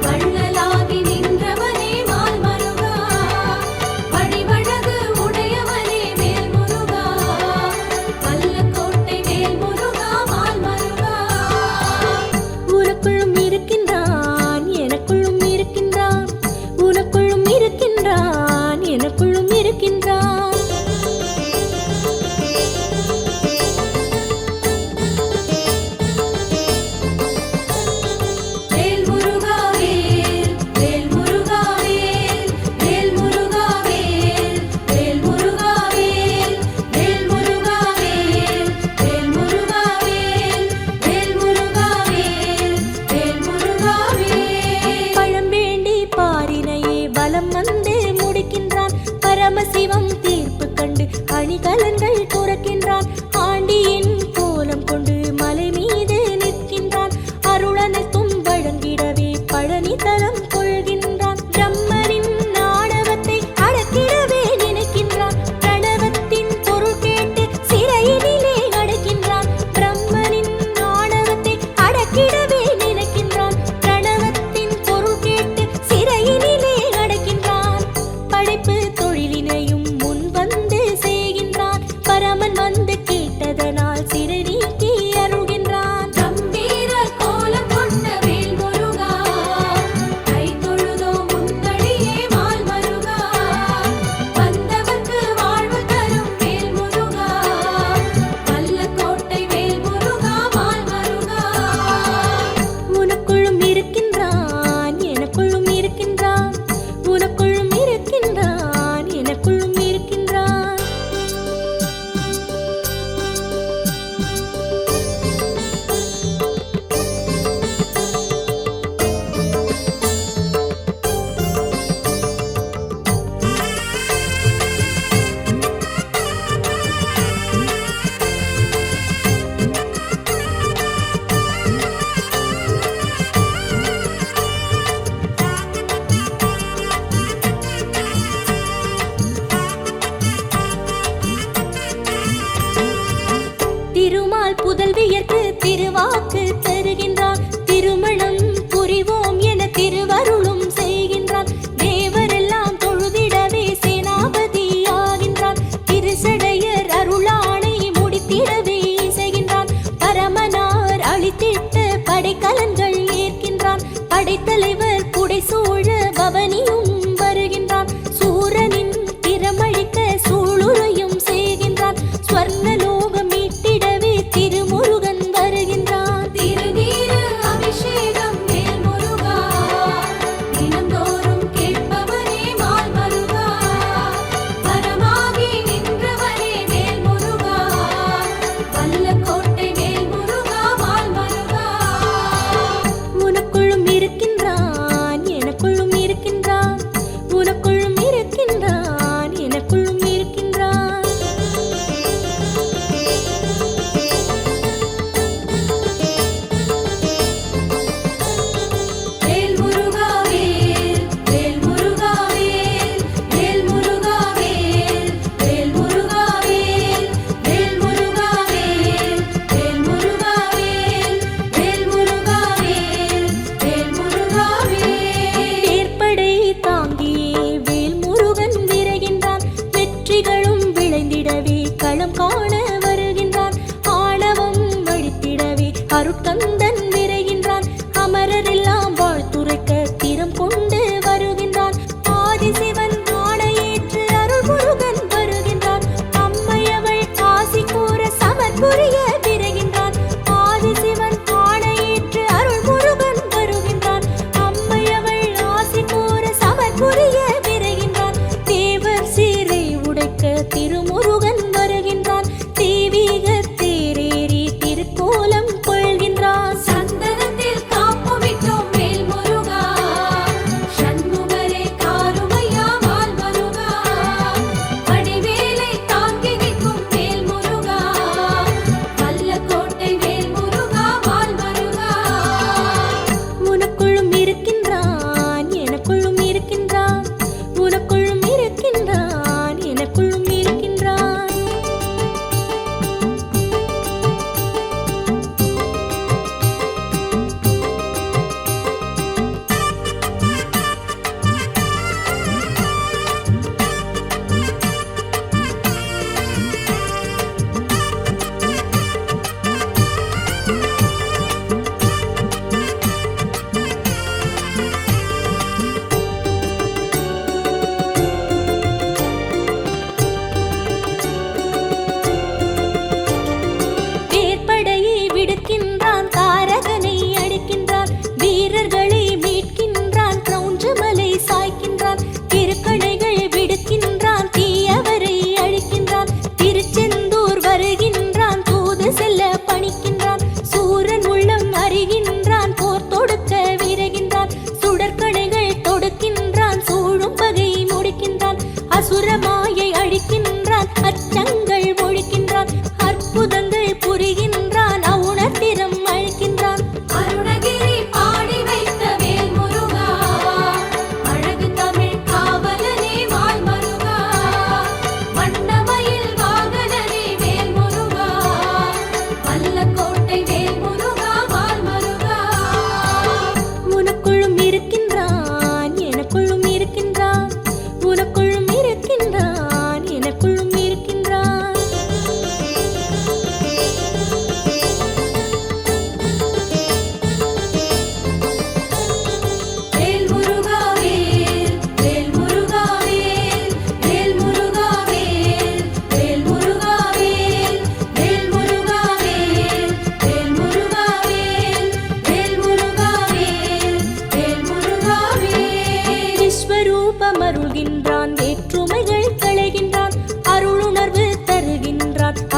வள்ளலாகி நின்றவனே மால் மருகா வடிவழகு உடையவனே வேல் முருகா வல்லக்கோட்டை வேல் முருகா மால் மருகா உனக்குள்ளும் இருக்கின்றான் எனக்குள்ளும் இருக்கின்றான் உனக்குள்ளும் இருக்கின்றான் எனக்குள்ளும் இருக்கின்றான் வேல் முருகா வேல் வேல் முருகா வேல் வேல் முருகா வேல் வேல் முருகா வேல் வேல் முருகா வேல் வேல் முருகா வேல் வேல் முருகா வேல் வேல் முருகா வேல் பழம் வேண்டி பாரினையே பலம் வந்து முடிக்கின்றான் பரமசிவம் தீர்ப்பு கண்டு அணிகலன்கள் துறக்கின்றான் ஆண்டியின் கோலம் கொண்டு மலை மீது நிற்கின்றான் அருளனைத்தும் வழங்கிடவே பழனி தலம் கொள்கின்றான் பிரம்மனின் ஆணவத்தை அடக்கிடவே நினைக்கின்றான் பிரணவத்தின் பொருள் கேட்டு சிறையினிலே அடைக்கின்றான் பிரம்மனின் ஆணவத்தை அடக்கிடவே நினைக்கின்றான் பிரணவத்தின் பொருள் கேட்டு சிறையினிலே அடைக்கின்றான் படைப்பு தொழிலினையும் முன் வந்து செய்கின்றான் பரமன் வந்து கேட்டதனால் சிறை நீக்கி அருள்கின்றான் கம்பீர கோலம் கொண்ட வேல் முருகா கை தொழுதோ முன்னடியே மால் மருகா வந்தவர்க்கு வாழ்வு தரும் வேல் முருகா வல்லக்கோட்டை வேல் முருகா மால் மருகா உனக்குள்ளும் இருக்கின்றான் எனக்குள்ளும் இருக்கின்றான் உனக்குள்ளும் இருக்கின்றான் எனக்குள்ளும் இருக்கின்றான் திருமால் புதல்வியர்க்கு திருவாக்கு தருகின்றான் திருமணம் புரிவோம் என திருவருளும் செய்கின்றான் தேவரெல்லாம் தொழுதிடவே சேனாபதியாகின்றான் திருசடையர் அருளானை முடித்திடவே செய்கின்றான் பரமனார் அளித்திட்ட படைக்கலன்கள் ஏற்கின்றான் படைத்தலைவர் புடைசூழ பவனியும் வருகின்றான் சூரனின் திறமழிக்க சூளுரையும் செய்கின்றான் ஸ்வர்ணலோகம் மீட்டிடவே திருமுருகன் வருகின்றான் திருநீரு அபிஷேக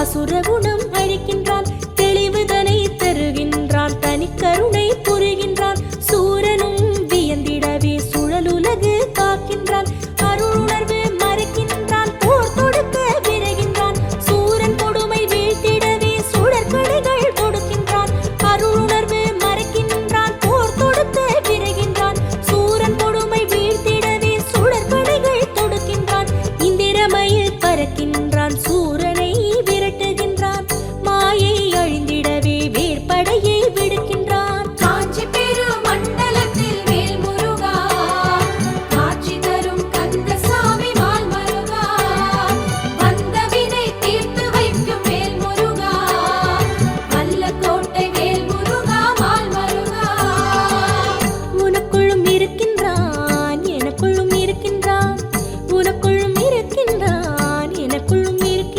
அசுர குணம் அழிக்கின்றான், தெளிவுதனை தருகின்றான், தனிக்கருணை புரிகின்றான். சூரனும் வியந்திடவே சுழலுலகு காக்கின்றான், அருளுணர்வு மறைக்கின்றான், போர் தொடுக்க விரைகின்றான். சூரன் கொடுமை வீழ்த்திடவே சுடற்கொடைகள் கொடுக்கின்றான், அருளுணர்வு மறைக்கின்றான், போர் தொடுக்க விரைகின்றான். சூரன் கொடுமை வீழ்த்திடவே சுடற்கொடைகள் கொடுக்கின்றான், இந்திரமயில் பறக்கின்றான், சூரனை விரட்டுகின்றான். மாயை அழிந்திடவே வேற்படையை விடுக்கின்றான். காஞ்சி பெருமண்டலத்தில் வேல் முருகா, காட்சி தரும் கந்தசாமி மால் மருகா, வந்த வினை தீர்த்து வைக்கும் வேல் முருகா, வல்லக்கோட்டை வேல் முருகா மால் மருகா. உனக்குள்ளும் இருக்கின்றான், எனக்குள்ளும் இருக்கின்றான், உனக்குள்ளும் இருக்கின்றான், எனக்குள்ளும் இருக்கின்றான்.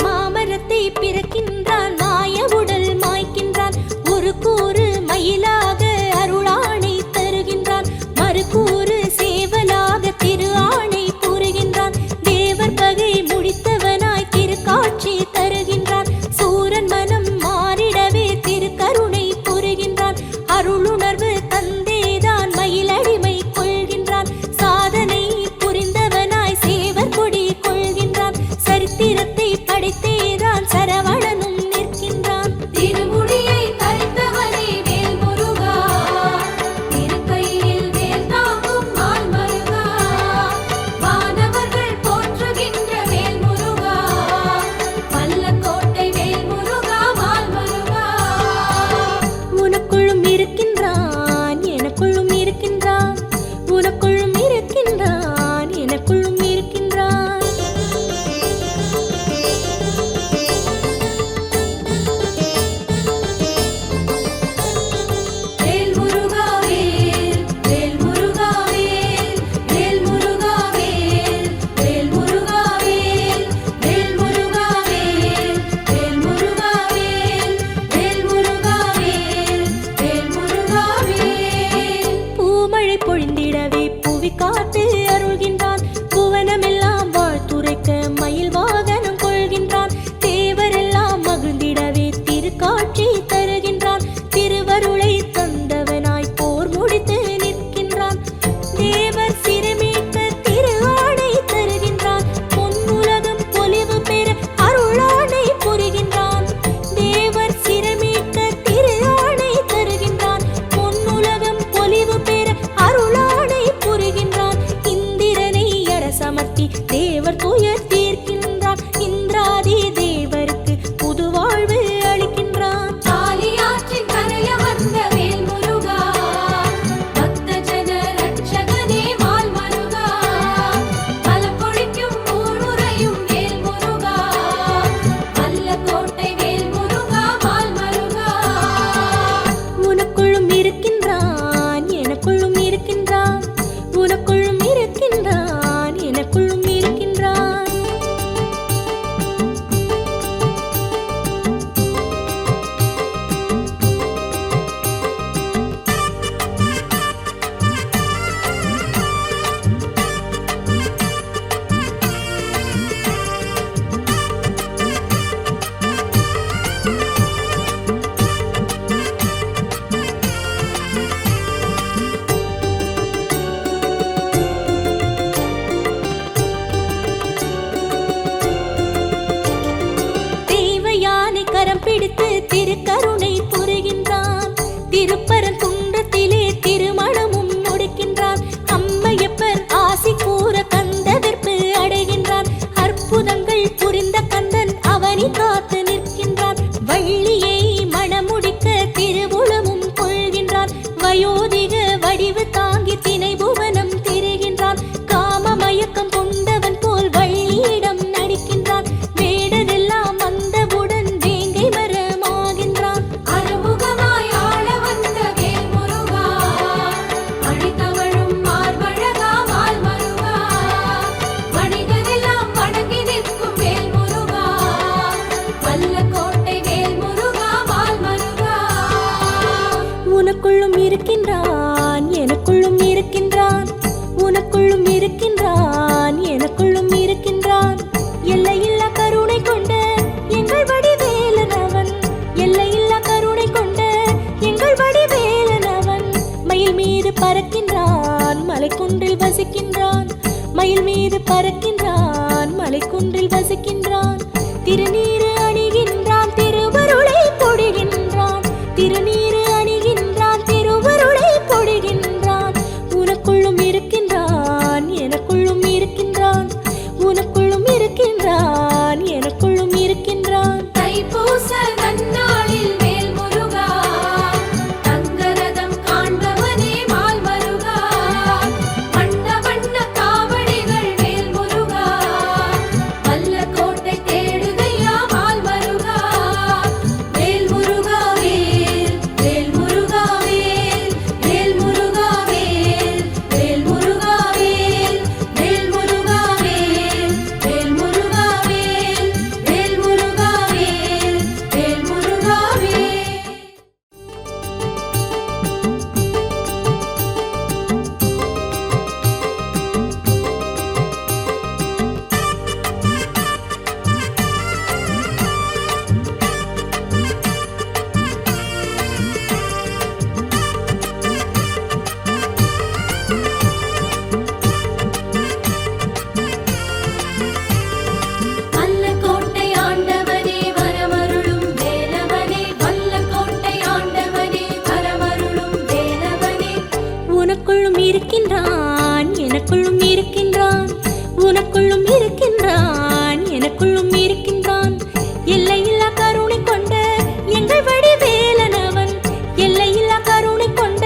மாமரத்தை பிறக்கின்றான், மாய உடல் மாய்க்கின்றான், ஒரு கூறு மயிலாக அருளாணை தருகின்றான், மறுகூறு சேவலாக திரு ஆணை புரிகின்றான். தேவர் பகை முடித்தவனாய் திருக்காட்சி தருகின்றான், சூரன் மனம் மாறிடவே திருக்கருணை புரிகின்றான். அருளுணர்வு தந்தேதான் மயிலடிமை கொள்கின்றான், சாதனை புரிந்தவனாய் சேவர் கொடி கொள்கின்றான். சரித்திரத்தை படைத்தேதான் சரவணனும் நிற்கின்றான். திருமுடியை தரித்தவனே வேல் முருகா, திருக்கையில் வேல் தாங்கும் மால் மருகா, வானவர்கள் போற்றுகின்ற வேல் முருகா, வல்லக்கோட்டை வேல் முருகா மால் மருகா. உனக்குள்ளும் இருக்கின்றான், எனக்குள்ளும் இருக்கின்றான், உனக்குள்ளும் இருக்கின்றான், எனக்குள்ளும் இருக்கின்றான். வேல் முருகா வேல், வேல் முருகா வேல், வேல் முருகா வேல், வேல் முருகா வேல், வேல் முருகா வேல், வேல் முருகா வேல், வேல் முருகா வேல், வேல் முருகா வேல். பூமழை பொழிந்திடவே புவி காத்து அருள்கின்றான், புவனமெல்லாம் வாழ்த்துரைக்க மயில் வாகனம் கொள்கின்றான். தேவரெல்லாம் மகிழ்ந்திடவே திருக்காட்சி தருகின்றான், திருவருளை தந்தவனாய் போர் முடித்து நிற்கின்றான். தேவர் சிறுமீட்க திரு ஆணை தருகின்றான், பொன்னுலகம் பொலிவு பெற அருளாணை புரிகின்றான். தேவர் சிறுமீட்க திரு ஆணை தருகின்றான், பொன்னுலகம் பொலிவு பெற அருளாணை புரிகின்றான். இந்திரனை அரசமர்த்தி தேவர் துயர் தீர்க்கின்றான், இந்திராதி தேவருக்கு புது வாழ்வு அளிக்கின்றான். காளியாற்றின் கரைய வந்த வேல் முருகா, பக்த ஜன ரட்சகனே மால் மருகா, பலம் பொழிக்கும் ஊருரையும் வேல் முருகா, வல்லக்கோட்டை வேல் முருகா மால் மருகா. உனக்குள்ளும் இருக்கின்றான், எனக்குள்ளும் இருக்கின்றான், உனக்குள்ளும் இருக்கின்றான், எனக்குள்ளும் இருக்கின்றான். பறக்கின்றான் மலைக்குன்றில் வசிக்கின்றான் திருநீறு அணிகின்றான் திருவருளை பொழிகின்றான் திருநீறு அணிகின்றான் திருவருளை பொழிகின்றான் உனக்குள்ளும் இருக்கின்றான் எனக்குள்ளும் இருக்கின்றான் உனக்குள்ளும் இருக்கின்றான் எனக்குள்ளும் இருக்கின்றான் தைப்பூச நன்னாளில் வேல் முருகா தங்கரதம் காண்பவனே மால் மருகா வண்ண வண்ண காவடிகள் வேல் முருகா வல்ல கோட்டை தேடுதையா மால் மருகா வேல் முருகா வேல் வேல் முருகா வேல் வேல் முருகா வேல் வேல் முருகா வேல் வேல் முருகா வேல் வேல் முருகா வேல் வேல் முருகா வேல் வேல் முருகா வேல் வல்ல கோட்டை ஆண்டவனே வரமருளும் வேலவனே வல்ல கோட்டை ஆண்டவனே வரமருளும் வேலவனே உனக்குள்ளும் இருக்கின்றான் எனக்குள்ளும் இருக்கின்றான் உனக்குள்ளும் இருக்கின்றான் எனக்குள்ளும் இருக்கின்றான் எல்லையில்லா கருணை கொண்ட எங்கள் வடிவேலனவன் எல்லையில்லா கருணை கொண்ட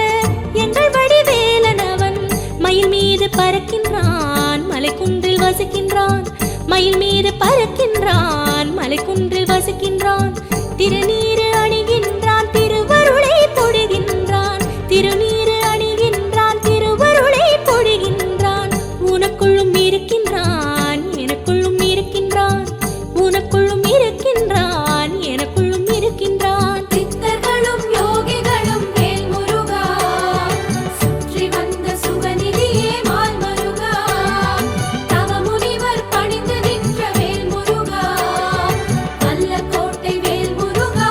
எங்கள் வடிவேலனவன் மயில் மீது பறக்கின்றான் மலைக்குன்றில் வசிக்கின்றான் மயில் மீது பறக்கின்றான் மலைக்குன்றில் வசிக்கின்றான் திருநீறு அணிகின்றான் திருவருளை பொழிகின்றான் திருநீறு அணிகின்றான் திருவருளை பொழிகின்றான் உனக்குள்ளும் இருக்கின்றான் எனக்குள்ளும் இருக்கின்றான் உனக்குள்ளும் இருக்கின்றான் எனக்குள்ளும் இருக்கின்றான் சித்தர்களும் யோகிகளும் வேல் முருகா சுற்றி வந்த சுகநிதியே மால் மருகா தவ முனிவர் பணிந்து நின்ற வேல் முருகா வல்ல கோட்டை வேல் முருகா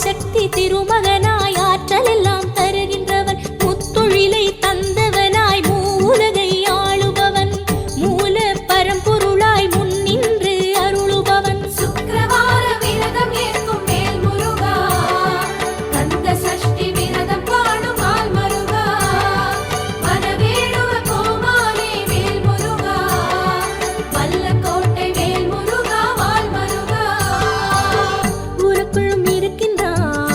ஆதிசக்தி திருமகனாய் ஆற்றல் எல்லாம் தருகின்றவன் முத்தொழிலை தந்தவனாய் மூவுலகை ஆளுபவன் மூல பரம்பொருளாய் முன்னின்று அருளுபவன் சுக்கிரவார விரதம் ஏற்கும் வேல் முருகா கந்த சஷ்டி விரதம் பாடும் ஆல் மருகா வரவேடுவ கோமாளி வேல் முருகா வல்லக்கோட்டை வேல் முருகா வால் மருகா உனக்குள்ளும் இருக்கின்றான்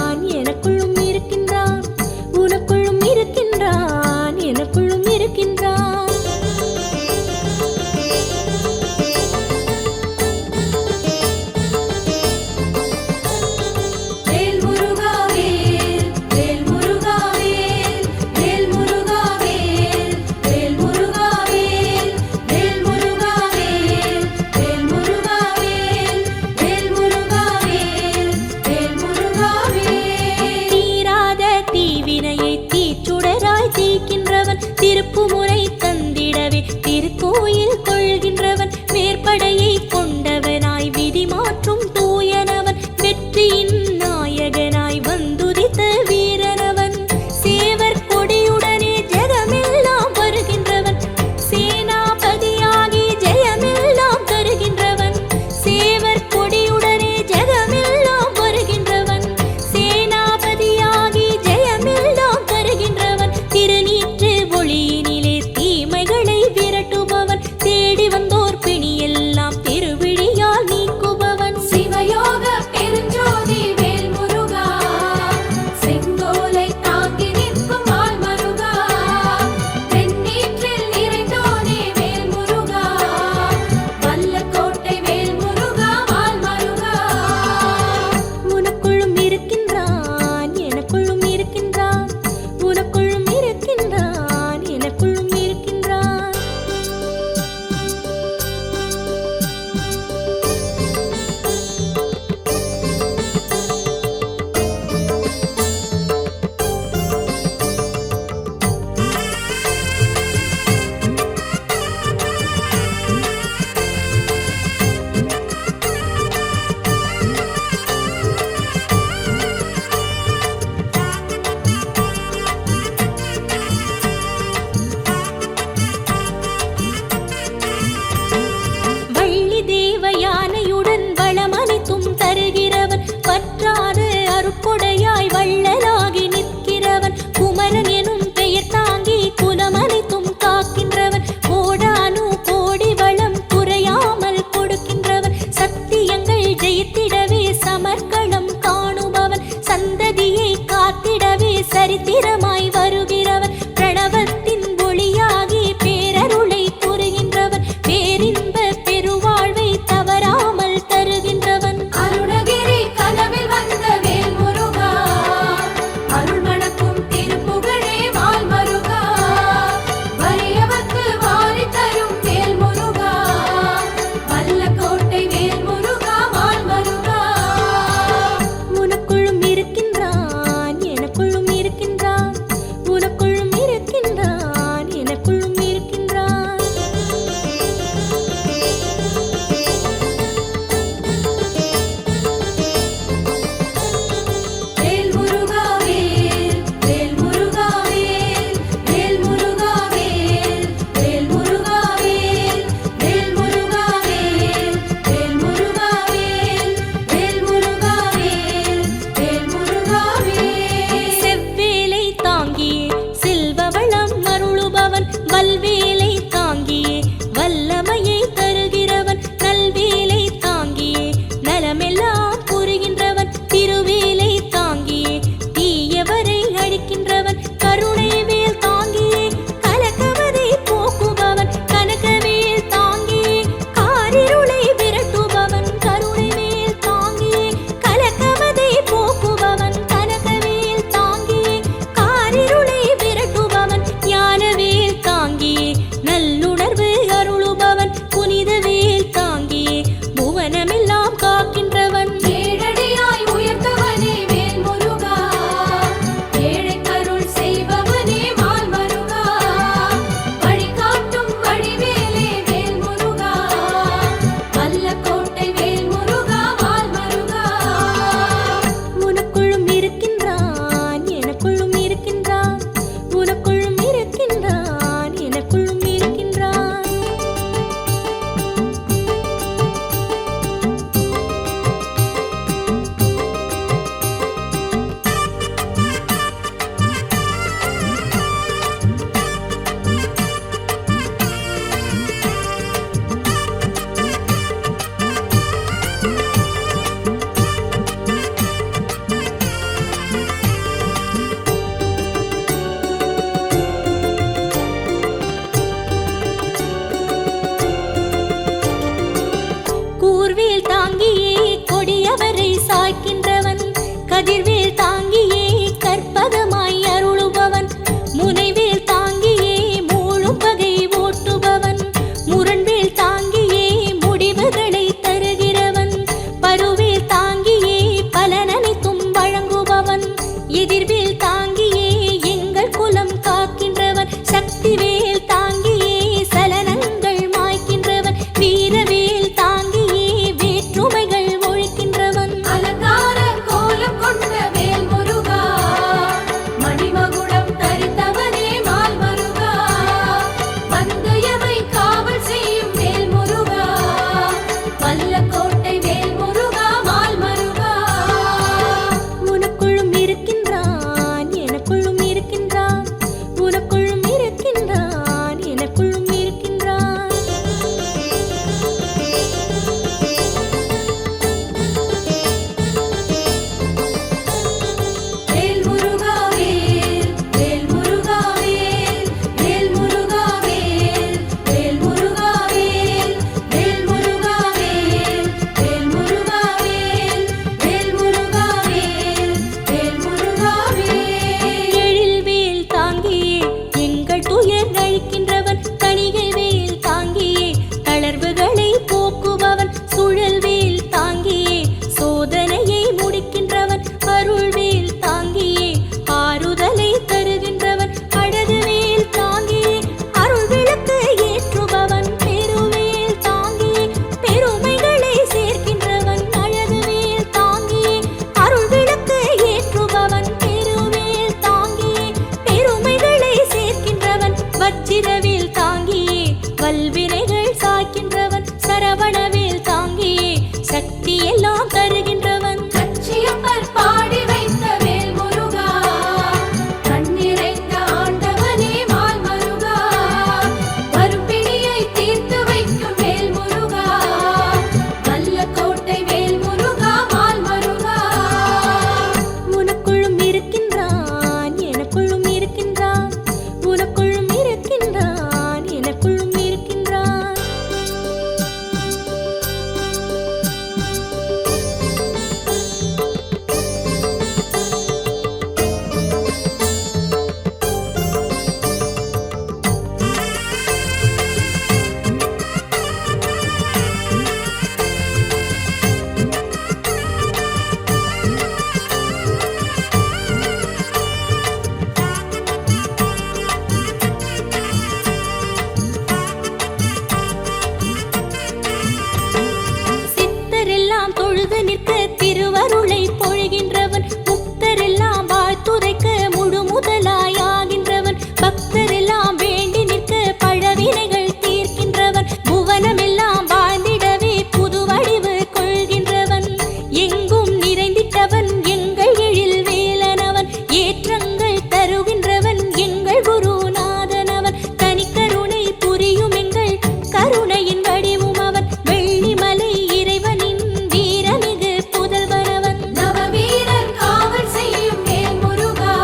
வேலவன் எங்கள் எழில் வேலனவன் ஏற்றங்கள் தருகின்றவன் எங்கள் குருநாதனவன் தனிக்கருணை புரியும் எங்கள் கருணையின் வடிவும் அவன் வெள்ளிமலை இறைவனின் வீரமிகு புதல்வனவன் நவவீரர் காவல் செய்யும் வேல் முருகா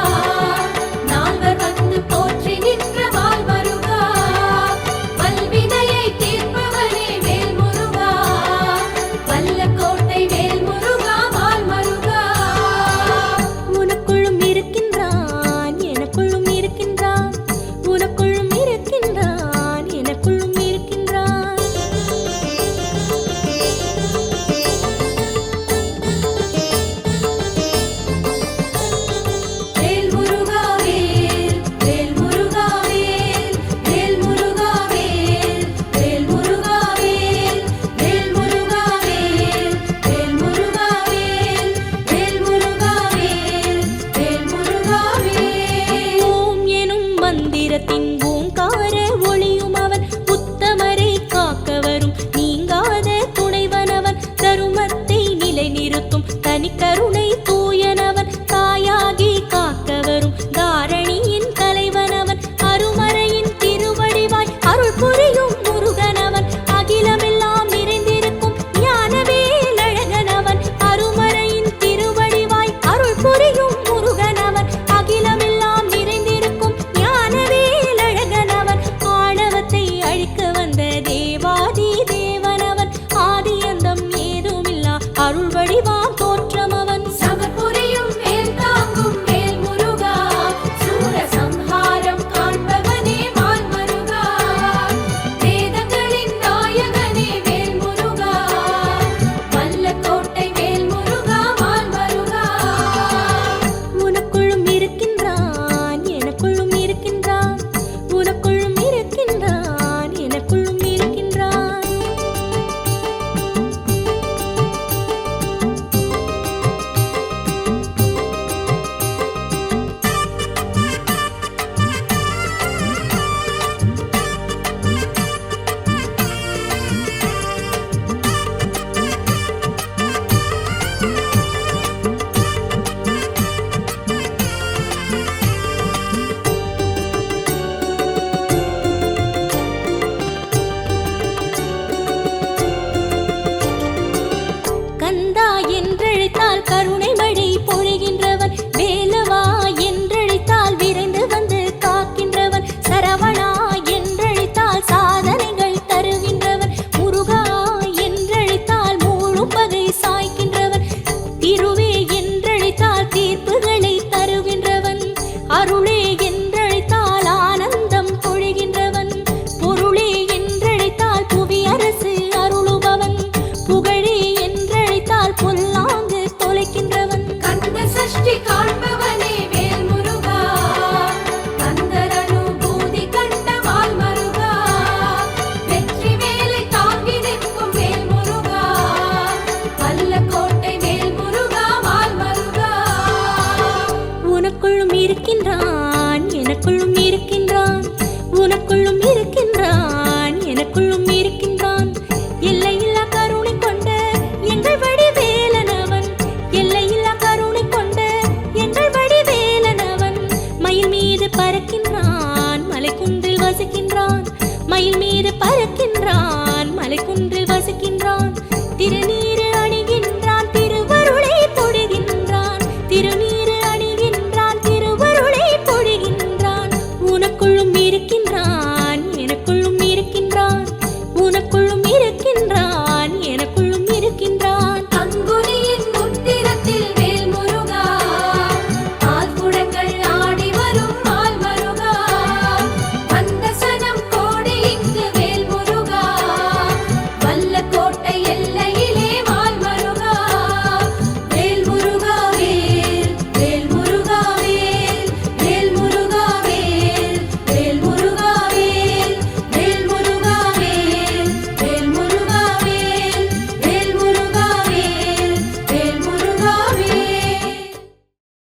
நால்வர் வந்து போற்றி நின்ற மால் மருகா வல்வினையை தீர்ப்பவனே வேல் முருகா வல்லக்கோட்டை வேல் முருகா மால் மருகா உனக்குள்ளும் இருக்கின்றான் எனக்குள்ளும் இருக்கின்றான் உனக்குள்ளும் இருக்கின்றான் எனக்குள்ளும் இருக்கின்றான் வேல் முருகா வேல் வேல் முருகா வேல் வேல் முருகா வேல் வேல் முருகா வேல் வேல் முருகா வேல் வேல் முருகா வேல் வேல் முருகா வேல் வேல் முருகா வேல் ஓம் எனும் மந்திரத்தின் ஓங்கார ஒளியும் அவன் உத்தமரை காக்க வரும் நீங்காத துணைவனவன் தருமத்தை நிலைநிறுத்தும் தனிக்கருணை